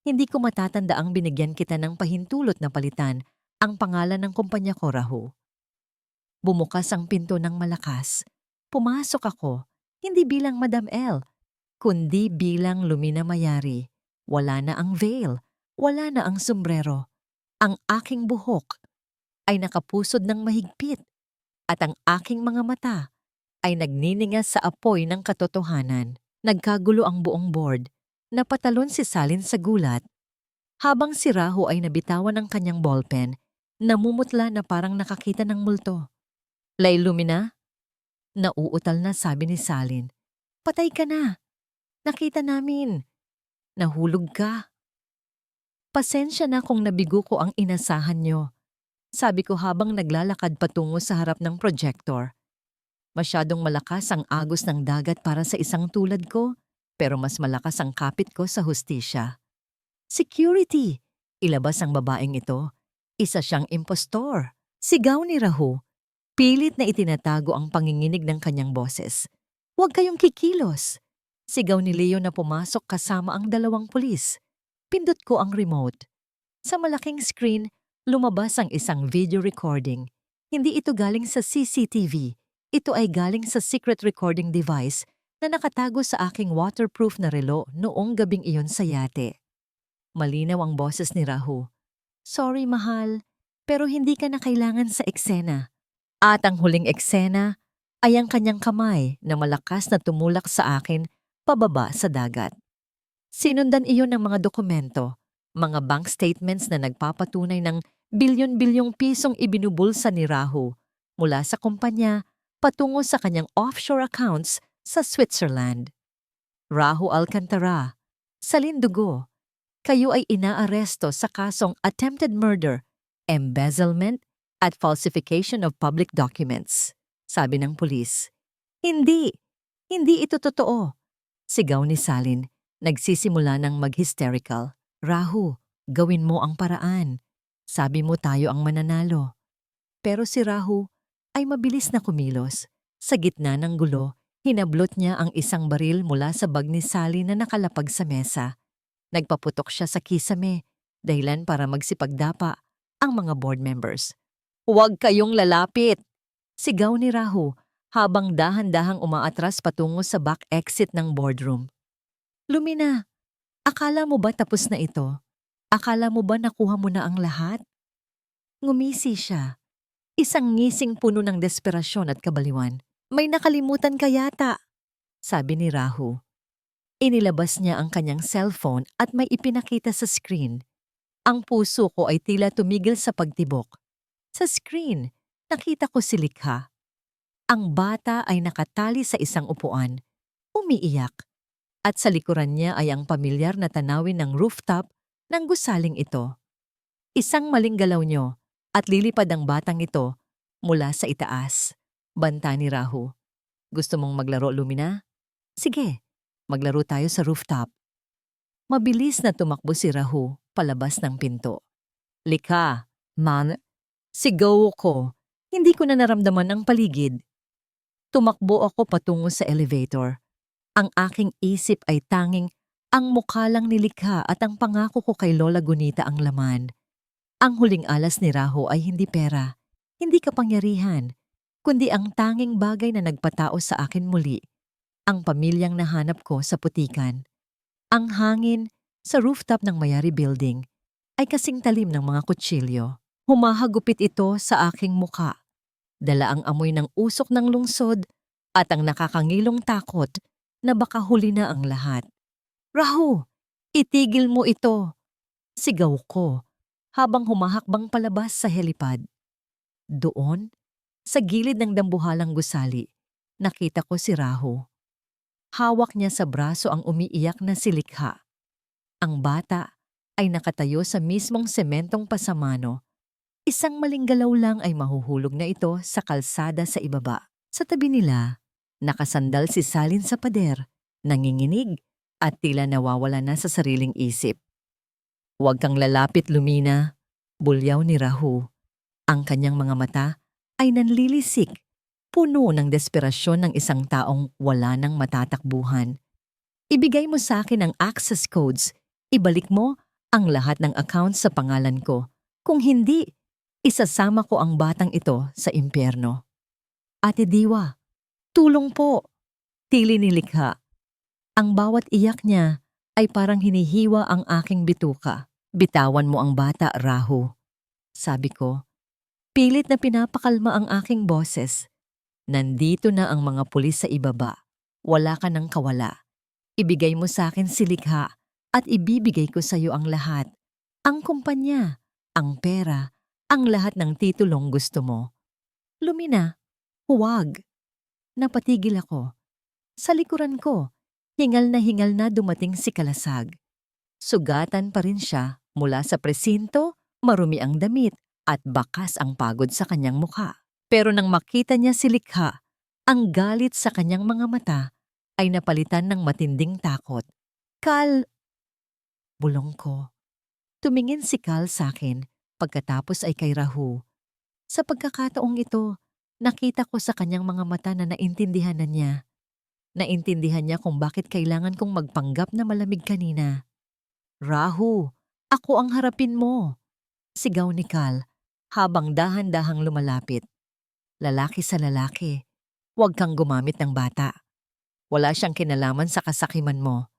Hindi ko matatanda ang binigyan kita ng pahintulot na palitan ang pangalan ng kumpanya ko, Rahu. Bumukas ang pinto ng malakas. Pumasok ako, hindi bilang Madam L, kundi bilang Lumina Mayari. Wala na ang veil, wala na ang sombrero. Ang aking buhok ay nakapusod ng mahigpit at ang aking mga mata ay nagniningas sa apoy ng katotohanan. Nagkagulo ang buong board. Napatalon si Salin sa gulat. Habang si Rahu ay nabitawan ng kanyang ballpen, namumutla na parang nakakita ng multo. Lay Lumina? Nauutal na sabi ni Salin. Patay ka na. Nakita namin. Nahulog ka. Pasensya na kung nabigo ko ang inasahan nyo. Sabi ko habang naglalakad patungo sa harap ng projector. Masyadong malakas ang agos ng dagat para sa isang tulad ko. pero mas malakas ang kapit ko sa hustisya. Security! Ilabas ang babaeng ito. Isa siyang impostor. Sigaw ni Rahu. Pilit na itinatago ang panginginig ng kanyang boses. Huwag kayong kikilos. Sigaw ni Leo na pumasok kasama ang 2 pulis. Pindot ko ang remote. Sa malaking screen, lumabas ang isang video recording. Hindi ito galing sa CCTV. Ito ay galing sa secret recording device na nakatago sa aking waterproof na relo noong gabing iyon sa yate. Malinaw ang boses ni Rahu. Sorry, mahal, pero hindi ka na kailangan sa eksena. At ang huling eksena ay ang kanyang kamay na malakas na tumulak sa akin pababa sa dagat. Sinundan iyon ng mga dokumento, mga bank statements na nagpapatunay ng bilyon-bilyong pisong ibinubulsa ni Rahu mula sa kumpanya patungo sa kanyang offshore accounts sa Switzerland. Rahu Alcantara, Salindugo, kayo ay inaaresto sa kasong attempted murder, embezzlement, at falsification of public documents, sabi ng pulis. Hindi ito totoo. Sigaw ni Salin, nagsisimula ng mag-hysterical. Rahu, gawin mo ang paraan. Sabi mo tayo ang mananalo. Pero si Rahu ay mabilis na kumilos. Sa gitna ng gulo, hinablot niya ang isang baril mula sa bag ni Salin na nakalapag sa mesa. Nagpaputok siya sa kisame, dahilan para magsipagdapa ang mga board members. Huwag kayong lalapit! Sigaw ni Rahu habang dahan-dahang umaatras patungo sa back exit ng boardroom. Lumina, akala mo ba tapos na ito? Akala mo ba nakuha mo na ang lahat? Ngumisi siya. Isang ngising puno ng desperasyon at kabaliwan. May nakalimutan ka yata, sabi ni Rahu. Inilabas niya ang kanyang cellphone at may ipinakita sa screen. Ang puso ko ay tila tumigil sa pagtibok. Sa screen, nakita ko si Likha. Ang bata ay nakatali sa isang upuan, umiiyak, at sa likuran niya ay ang pamilyar na tanawin ng rooftop ng gusaling ito. Isang maling galaw niyo at lilipad ang batang ito mula sa itaas. Banta ni Rahu. Gusto mong maglaro, Lumina? Sige, maglaro tayo sa rooftop. Mabilis na tumakbo si Rahu palabas ng pinto. Likha, man, sigaw ko. Hindi ko na naramdaman ang paligid. Tumakbo ako patungo sa elevator. Ang aking isip ay tanging ang mukha lang ni Likha at ang pangako ko kay Lola Gunita ang laman. Ang huling alas ni Rahu ay hindi pera, hindi kapangyarihan, kundi ang tanging bagay na nagpatao sa akin muli. Ang pamilyang nahanap ko sa putikan. Ang hangin sa rooftop ng Mayari Building ay kasing talim ng mga kutsilyo. Humahagupit ito sa aking muka. Dala ang amoy ng usok ng lungsod at ang nakakangilong takot na baka huli na ang lahat. Rahu, itigil mo ito! Sigaw ko habang humahakbang palabas sa helipad. Doon, sa gilid ng dambuhalang gusali, nakita ko si Rahu. Hawak niya sa braso ang umiiyak na si Likha. Ang bata ay nakatayo sa mismong sementong pasamano. Isang maling galaw lang ay mahuhulog na ito sa kalsada sa ibaba. Sa tabi nila, nakasandal si Salin sa pader, nanginginig at tila nawawala na sa sariling isip. Huwag kang lalapit, Lumina, bulyaw ni Rahu. Ang kanyang mga mata ay nanlilisik, puno ng desperasyon ng isang taong wala nang matatakbuhan. Ibigay mo sa akin ang access codes, ibalik mo ang lahat ng accounts sa pangalan ko. Kung hindi, isasama ko ang batang ito sa impyerno. Ate Diwa, tulong po! Tili ni Likha. Ang bawat iyak niya ay parang hinihiwa ang aking bituka. Bitawan mo ang bata, Rahu. Sabi ko, pilit na pinapakalma ang aking boses. Nandito na ang mga pulis sa ibaba. Wala ka ng kawala. Ibigay mo sa akin si Likha at ibibigay ko sa iyo ang lahat. Ang kumpanya, ang pera, ang lahat ng titulong gusto mo. Lumina, huwag. Napatigil ako. Sa likuran ko, hingal na dumating si Kalasag. Sugatan pa rin siya mula sa presinto, marumi ang damit at bakas ang pagod sa kanyang mukha. Pero nang makita niya si Likha, ang galit sa kanyang mga mata ay napalitan ng matinding takot. Kal, bulong ko. Tumingin si Kal sa akin, pagkatapos ay kay Rahu. Sa pagkakataong ito, nakita ko sa kanyang mga mata na naintindihan na niya. Naintindihan niya kung bakit kailangan kong magpanggap na malamig kanina. Rahu, ako ang harapin mo, sigaw ni Kal habang dahan-dahang lumalapit. Lalaki sa lalaki, huwag kang gumamit ng bata. Wala siyang kinalaman sa kasakiman mo.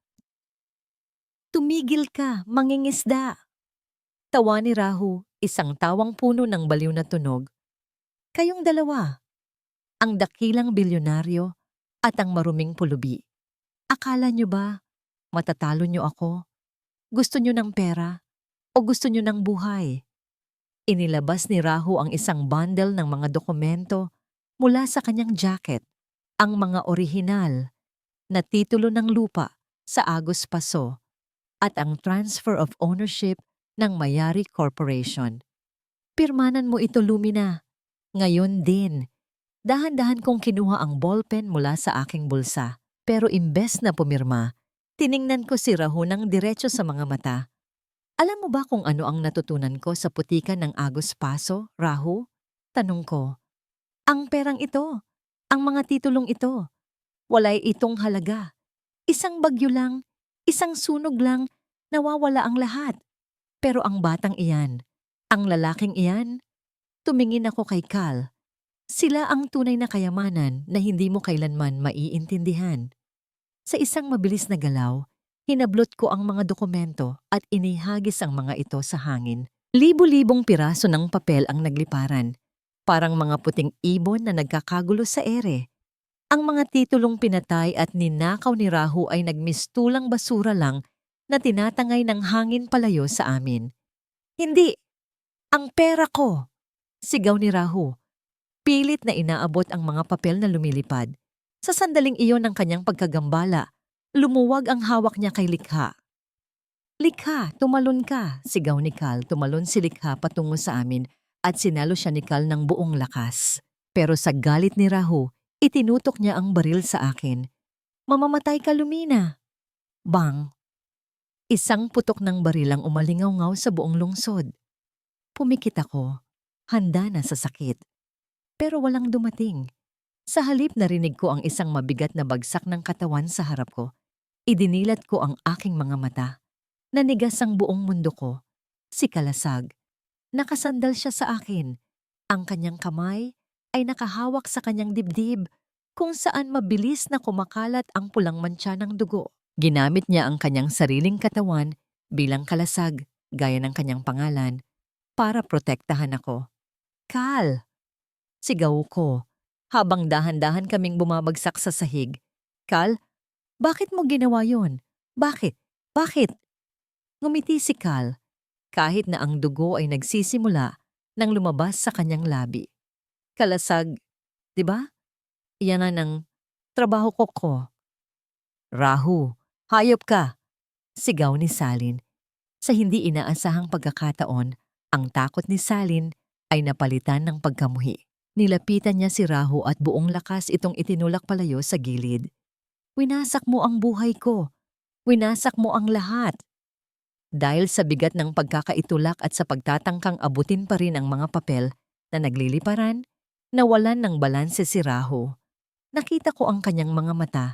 Tumigil ka, mangingisda. Tawa ni Rahu, isang tawang puno ng baliw na tunog. Kayong dalawa, ang dakilang bilyonaryo at ang maruming pulubi. Akala nyo ba matatalo nyo ako? Gusto nyo ng pera o gusto nyo ng buhay? Inilabas ni Rahu ang isang bundle ng mga dokumento mula sa kanyang jacket, ang mga orihinal na titulo ng lupa sa Agus Paso at ang transfer of ownership ng Mayari Corporation. Pirmanan mo ito, Lumina. Ngayon din. Dahan-dahan kong kinuha ang ballpen mula sa aking bulsa. Pero imbes na pumirma, tiningnan ko si Rahu ng diretso sa mga mata. Alam mo ba kung ano ang natutunan ko sa putikan ng Agus Paso, Rahu? Tanong ko. Ang perang ito, ang mga titulong ito, walay itong halaga. Isang bagyo lang, isang sunog lang, nawawala ang lahat. Pero ang batang iyan, ang lalaking iyan, tumingin ako kay Kal. Sila ang tunay na kayamanan na hindi mo kailanman maiintindihan. Sa isang mabilis na galaw, hinablot ko ang mga dokumento at inihagis ang mga ito sa hangin. Libo-libong piraso ng papel ang nagliparan, parang mga puting ibon na nagkakagulo sa ere. Ang mga titulong pinatay at ninakaw ni Rahu ay nagmistulang basura lang na tinatangay ng hangin palayo sa amin. Hindi! Ang pera ko! Sigaw ni Rahu. Pilit na inaabot ang mga papel na lumilipad. Sa sandaling iyon ng kanyang pagkagambala, lumuwag ang hawak niya kay Likha. Likha, tumalon ka! Sigaw ni Kal. Tumalon si Likha patungo sa amin at sinalo siya ni Kal ng buong lakas. Pero sa galit ni Rahu, itinutok niya ang baril sa akin. Mamamatay ka, Lumina! Bang! Isang putok ng baril ang umalingaw-ngaw sa buong lungsod. Pumikit ako, handa na sa sakit. Pero walang dumating. Sa halip narinig ko ang isang mabigat na bagsak ng katawan sa harap ko. Idinilat ko ang aking mga mata. Nanigas ang buong mundo ko. Si Kalasag. Nakasandal siya sa akin. Ang kanyang kamay ay nakahawak sa kanyang dibdib kung saan mabilis na kumakalat ang pulang mantsa ng dugo. Ginamit niya ang kanyang sariling katawan bilang kalasag, gaya ng kanyang pangalan, para protektahan ako. Kal! Sigaw ko, habang dahan-dahan kaming bumabagsak sa sahig. Kal, bakit mo ginawa yon? Bakit? Bakit? Ngumiti si Kal, kahit na ang dugo ay nagsisimula nang lumabas sa kanyang labi. Kalasag, di ba? Iyan na ng trabaho ko. Rahu, hayop ka! Sigaw ni Salin. Sa hindi inaasahang pagkakataon, ang takot ni Salin ay napalitan ng pagkamuhi. Nilapitan niya si Rahu at buong lakas itong itinulak palayo sa gilid. Winasak mo ang buhay ko. Winasak mo ang lahat. Dahil sa bigat ng pagkakaitulak at sa pagtatangkang abutin pa rin ang mga papel na nagliliparan, nawalan ng balanse si Rahu. Nakita ko ang kanyang mga mata,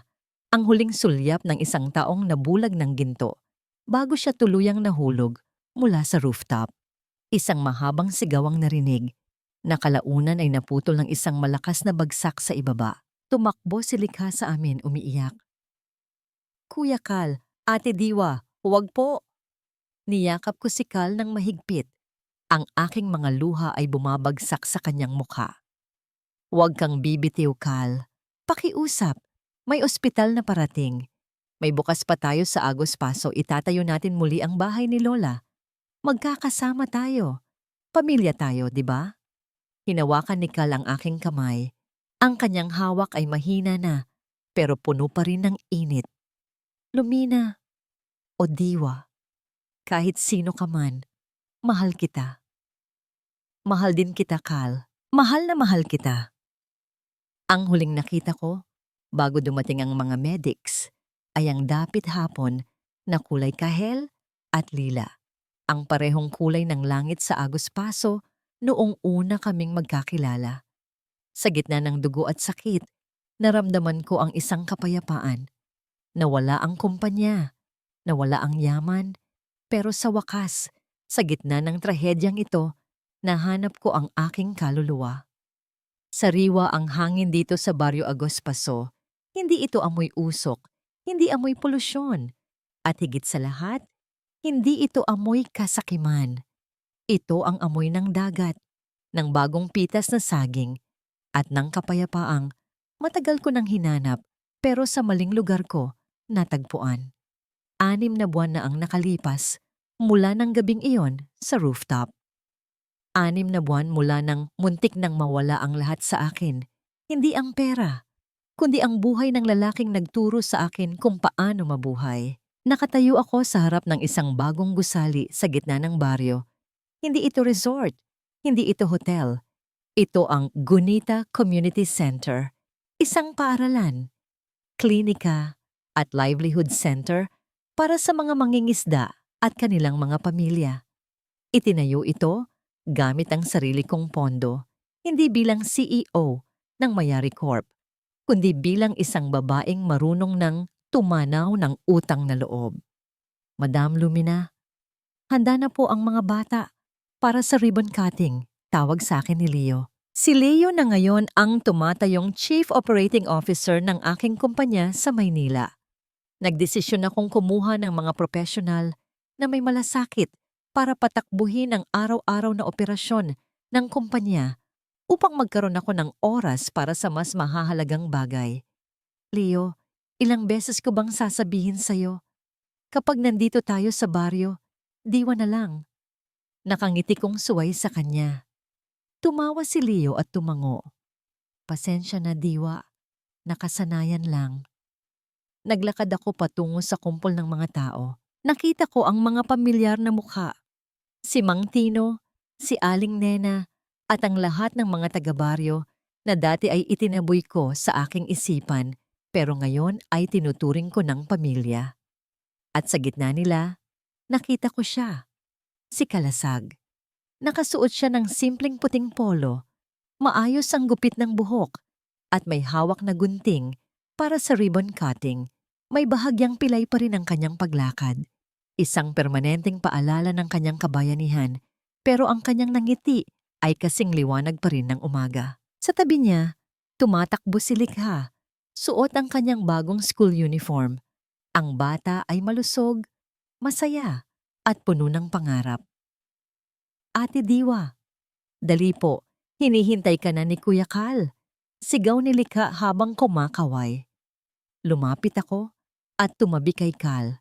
ang huling sulyap ng isang taong nabulag ng ginto, bago siya tuluyang nahulog mula sa rooftop. Isang mahabang sigaw ang narinig. Nakalaunan ay naputol ng isang malakas na bagsak sa ibaba. Tumakbo si Likha sa amin umiiyak. Kuya Kal, Ate Diwa, huwag po! Niyakap ko si Kal ng mahigpit. Ang aking mga luha ay bumabagsak sa kanyang mukha. Huwag kang bibitiw, Kal. Pakiusap. May ospital na parating. May bukas pa tayo sa Agus Paso, itatayo natin muli ang bahay ni Lola. Magkakasama tayo. Pamilya tayo, di ba? Hinawakan ni Kal ang aking kamay. Ang kanyang hawak ay mahina na, pero puno pa rin ng init. Lumina o Diwa, kahit sino ka man, mahal kita. Mahal din kita, Kal. Mahal na mahal kita. Ang huling nakita ko, bago dumating ang mga medics, ay ang dapit hapon na kulay kahel at lila. Ang parehong kulay ng langit sa Agos Paso noong una kaming magkakilala. Sa gitna ng dugo at sakit, naramdaman ko ang isang kapayapaan. Nawala ang kumpanya, nawala ang yaman, pero sa wakas, sa gitna ng trahedyang ito, nahanap ko ang aking kaluluwa. Sariwa ang hangin dito sa Barrio Agos Paso. Hindi ito amoy usok, hindi amoy polusyon. At higit sa lahat, hindi ito amoy kasakiman. Ito ang amoy ng dagat, ng bagong pitas na saging, at ng kapayapaang matagal ko nang hinanap pero sa maling lugar ko natagpuan. 6 na buwan na ang nakalipas mula ng gabing iyon sa rooftop. 6 na buwan mula nang muntik nang mawala ang lahat sa akin. Hindi ang pera, kundi ang buhay ng lalaking nagturo sa akin kung paano mabuhay. Nakatayo ako sa harap ng isang bagong gusali sa gitna ng baryo. Hindi ito resort, hindi ito hotel. Ito ang Gunita Community Center, isang paaralan, klinika at livelihood center para sa mga mangingisda at kanilang mga pamilya. Itinayo ito gamit ang sarili kong pondo, hindi bilang CEO ng Mayari Corp, kundi bilang isang babaeng marunong ng tumanaw ng utang na loob. Madam Lumina, handa na po ang mga bata para sa ribbon cutting, tawag sa akin ni Leo. Si Leo na ngayon ang tumatayong Chief Operating Officer ng aking kumpanya sa Maynila. Nagdesisyon akong kumuha ng mga profesional na may malasakit para patakbuhin ang araw-araw na operasyon ng kumpanya upang magkaroon ako ng oras para sa mas mahahalagang bagay. Leo, ilang beses ko bang sasabihin sa'yo, kapag nandito tayo sa baryo, diwa na lang. Nakangiti kong suway sa kanya. Tumawa si Leo at tumango. Pasensya na diwa, nakasanayan lang. Naglakad ako patungo sa kumpol ng mga tao. Nakita ko ang mga pamilyar na mukha. Si Mang Tino, si Aling Nena, at ang lahat ng mga taga-baryo na dati ay itinaboy ko sa aking isipan pero ngayon ay tinuturing ko ng pamilya. At sa gitna nila, nakita ko siya, si Kalasag. Nakasuot siya ng simpleng puting polo, maayos ang gupit ng buhok, at may hawak na gunting para sa ribbon cutting. May bahagyang pilay pa rin ang kanyang paglakad. Isang permanenteng paalala ng kanyang kabayanihan, pero ang kanyang nangiti ay kasing liwanag pa rin ng umaga. Sa tabi niya, tumatakbo si Likha. Suot ang kanyang bagong school uniform. Ang bata ay malusog, masaya, at puno ng pangarap. Ate Diwa, dali po, hinihintay ka na ni Kuya Kal. Sigaw ni Likha habang kumakaway. Lumapit ako at tumabi kay Kal.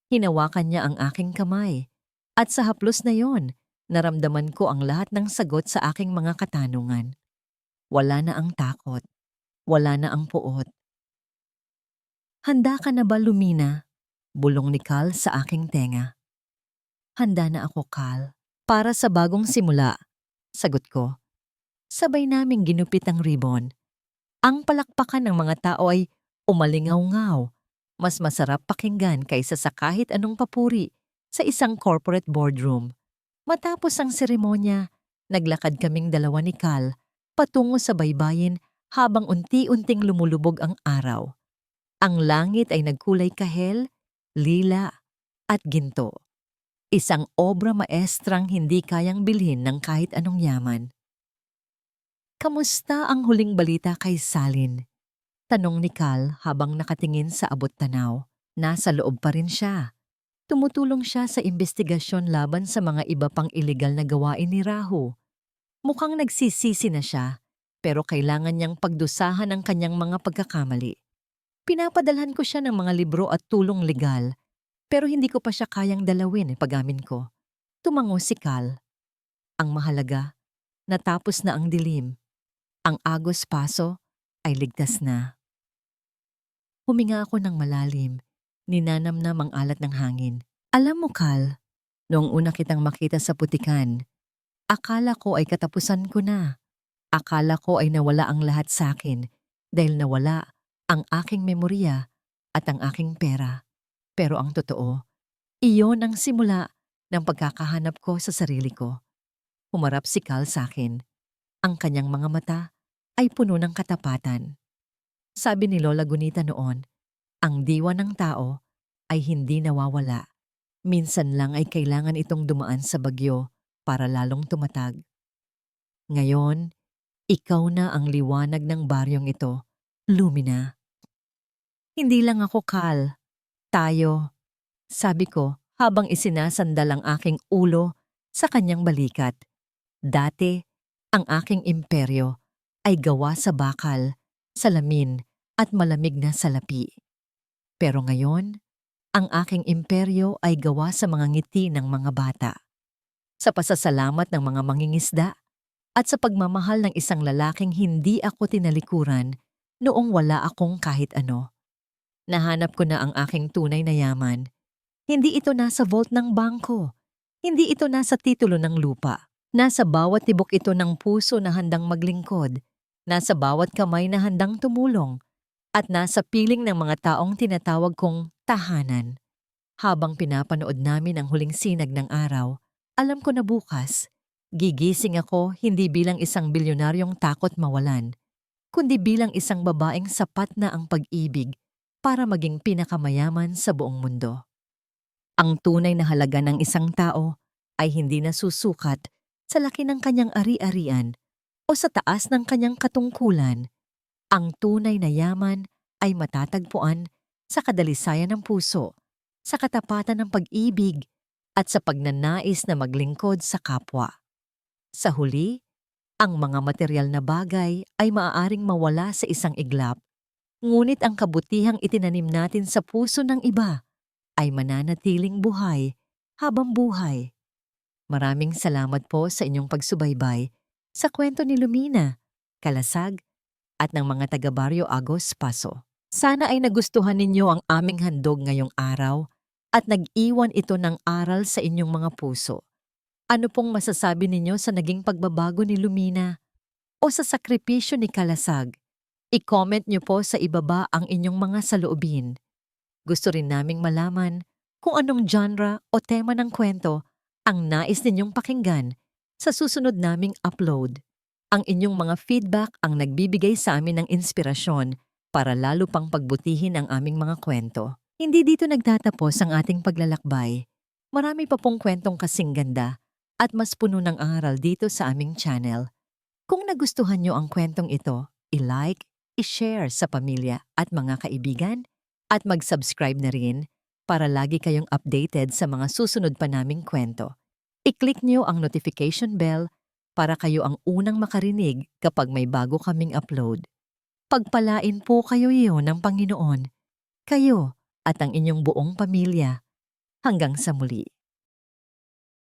Hinawakan niya ang aking kamay. At sa haplos na yon, naramdaman ko ang lahat ng sagot sa aking mga katanungan. Wala na ang takot. Wala na ang puot. Handa ka na ba, Lumina? Bulong ni Kal sa aking tenga. Handa na ako, Kal. Para sa bagong simula, sagot ko. Sabay naming ginupit ang ribbon. Ang palakpakan ng mga tao ay umalingaw-ngaw. Mas masarap pakinggan kaysa sa kahit anong papuri sa isang corporate boardroom. Matapos ang seremonya, naglakad kaming dalawa ni Kal patungo sa baybayin habang unti-unting lumulubog ang araw. Ang langit ay nagkulay kahel, lila, at ginto. Isang obra maestrang hindi kayang bilhin ng kahit anong yaman. Kamusta ang huling balita kay Salin? Tanong ni Kal habang nakatingin sa abot-tanaw. Nasa loob pa rin siya. Tumutulong siya sa investigasyon laban sa mga iba pang iligal na gawain ni Rahu. Mukhang nagsisisi na siya, pero kailangan niyang pagdusahan ang kanyang mga pagkakamali. Pinapadalhan ko siya ng mga libro at tulong legal, pero hindi ko pa siya kayang dalawin pag-amin ko. Tumango si Kal. Ang mahalaga, natapos na ang dilim. Ang Agos Paso ay ligtas na. Huminga ako ng malalim, ninanamnam ang alat ng hangin. Alam mo, Kal, noong una kitang makita sa putikan, akala ko ay katapusan ko na. Akala ko ay nawala ang lahat sa akin dahil nawala ang aking memorya at ang aking pera. Pero ang totoo, iyon ang simula ng pagkakahanap ko sa sarili ko. Humarap si Cal sa akin. Ang kanyang mga mata ay puno ng katapatan. Sabi ni Lola Gunita noon, ang diwa ng tao ay hindi nawawala. Minsan lang ay kailangan itong dumaan sa bagyo para lalong tumatag. Ngayon, ikaw na ang liwanag ng baryong ito, Lumina. Hindi lang ako, Cal. Tayo. Sabi ko habang isinasandal ang aking ulo sa kanyang balikat. Dati, ang aking imperyo ay gawa sa bakal, salamin at malamig na salapi. Pero ngayon, ang aking imperyo ay gawa sa mga ngiti ng mga bata, sa pasasalamat ng mga mangingisda, at sa pagmamahal ng isang lalaking hindi ako tinalikuran noong wala akong kahit ano. Nahanap ko na ang aking tunay na yaman. Hindi ito nasa vault ng bangko. Hindi ito nasa titulo ng lupa. Nasa bawat tibok ito ng puso na handang maglingkod. Nasa bawat kamay na handang tumulong. At nasa piling ng mga taong tinatawag kong tahanan. Habang pinapanood namin ang huling sinag ng araw, alam ko na bukas, gigising ako hindi bilang isang bilyonaryong takot mawalan, kundi bilang isang babaeng sapat na ang pag-ibig para maging pinakamayaman sa buong mundo. Ang tunay na halaga ng isang tao ay hindi nasusukat sa laki ng kanyang ari-arian o sa taas ng kanyang katungkulan. Ang tunay na yaman ay matatagpuan sa kadalisayan ng puso, sa katapatan ng pag-ibig, at sa pagnanais na maglingkod sa kapwa. Sa huli, ang mga materyal na bagay ay maaaring mawala sa isang iglap, ngunit ang kabutihang itinanim natin sa puso ng iba ay mananatiling buhay habang buhay. Maraming salamat po sa inyong pagsubaybay sa kwento ni Lumina, Kalasag, at ng mga taga-Barrio Agos, Paso. Sana ay nagustuhan ninyo ang aming handog ngayong araw at nag-iwan ito ng aral sa inyong mga puso. Ano pong masasabi ninyo sa naging pagbabago ni Lumina o sa sakripisyo ni Kalasag? I-comment nyo po sa ibaba ang inyong mga saloobin. Gusto rin naming malaman kung anong genre o tema ng kwento ang nais ninyong pakinggan sa susunod naming upload. Ang inyong mga feedback ang nagbibigay sa amin ng inspirasyon para lalo pang pagbutihin ang aming mga kwento. Hindi dito nagtatapos ang ating paglalakbay. Marami pa pong kwentong kasing ganda at mas puno ng aral dito sa aming channel. Kung nagustuhan nyo ang kwentong ito, i-like, i-share sa pamilya at mga kaibigan, at mag-subscribe na rin para lagi kayong updated sa mga susunod pa naming kwento. I-click nyo ang notification bell para kayo ang unang makarinig kapag may bago kaming upload. Pagpalain po kayo iyon ng Panginoon, kayo at ang inyong buong pamilya. Hanggang sa muli.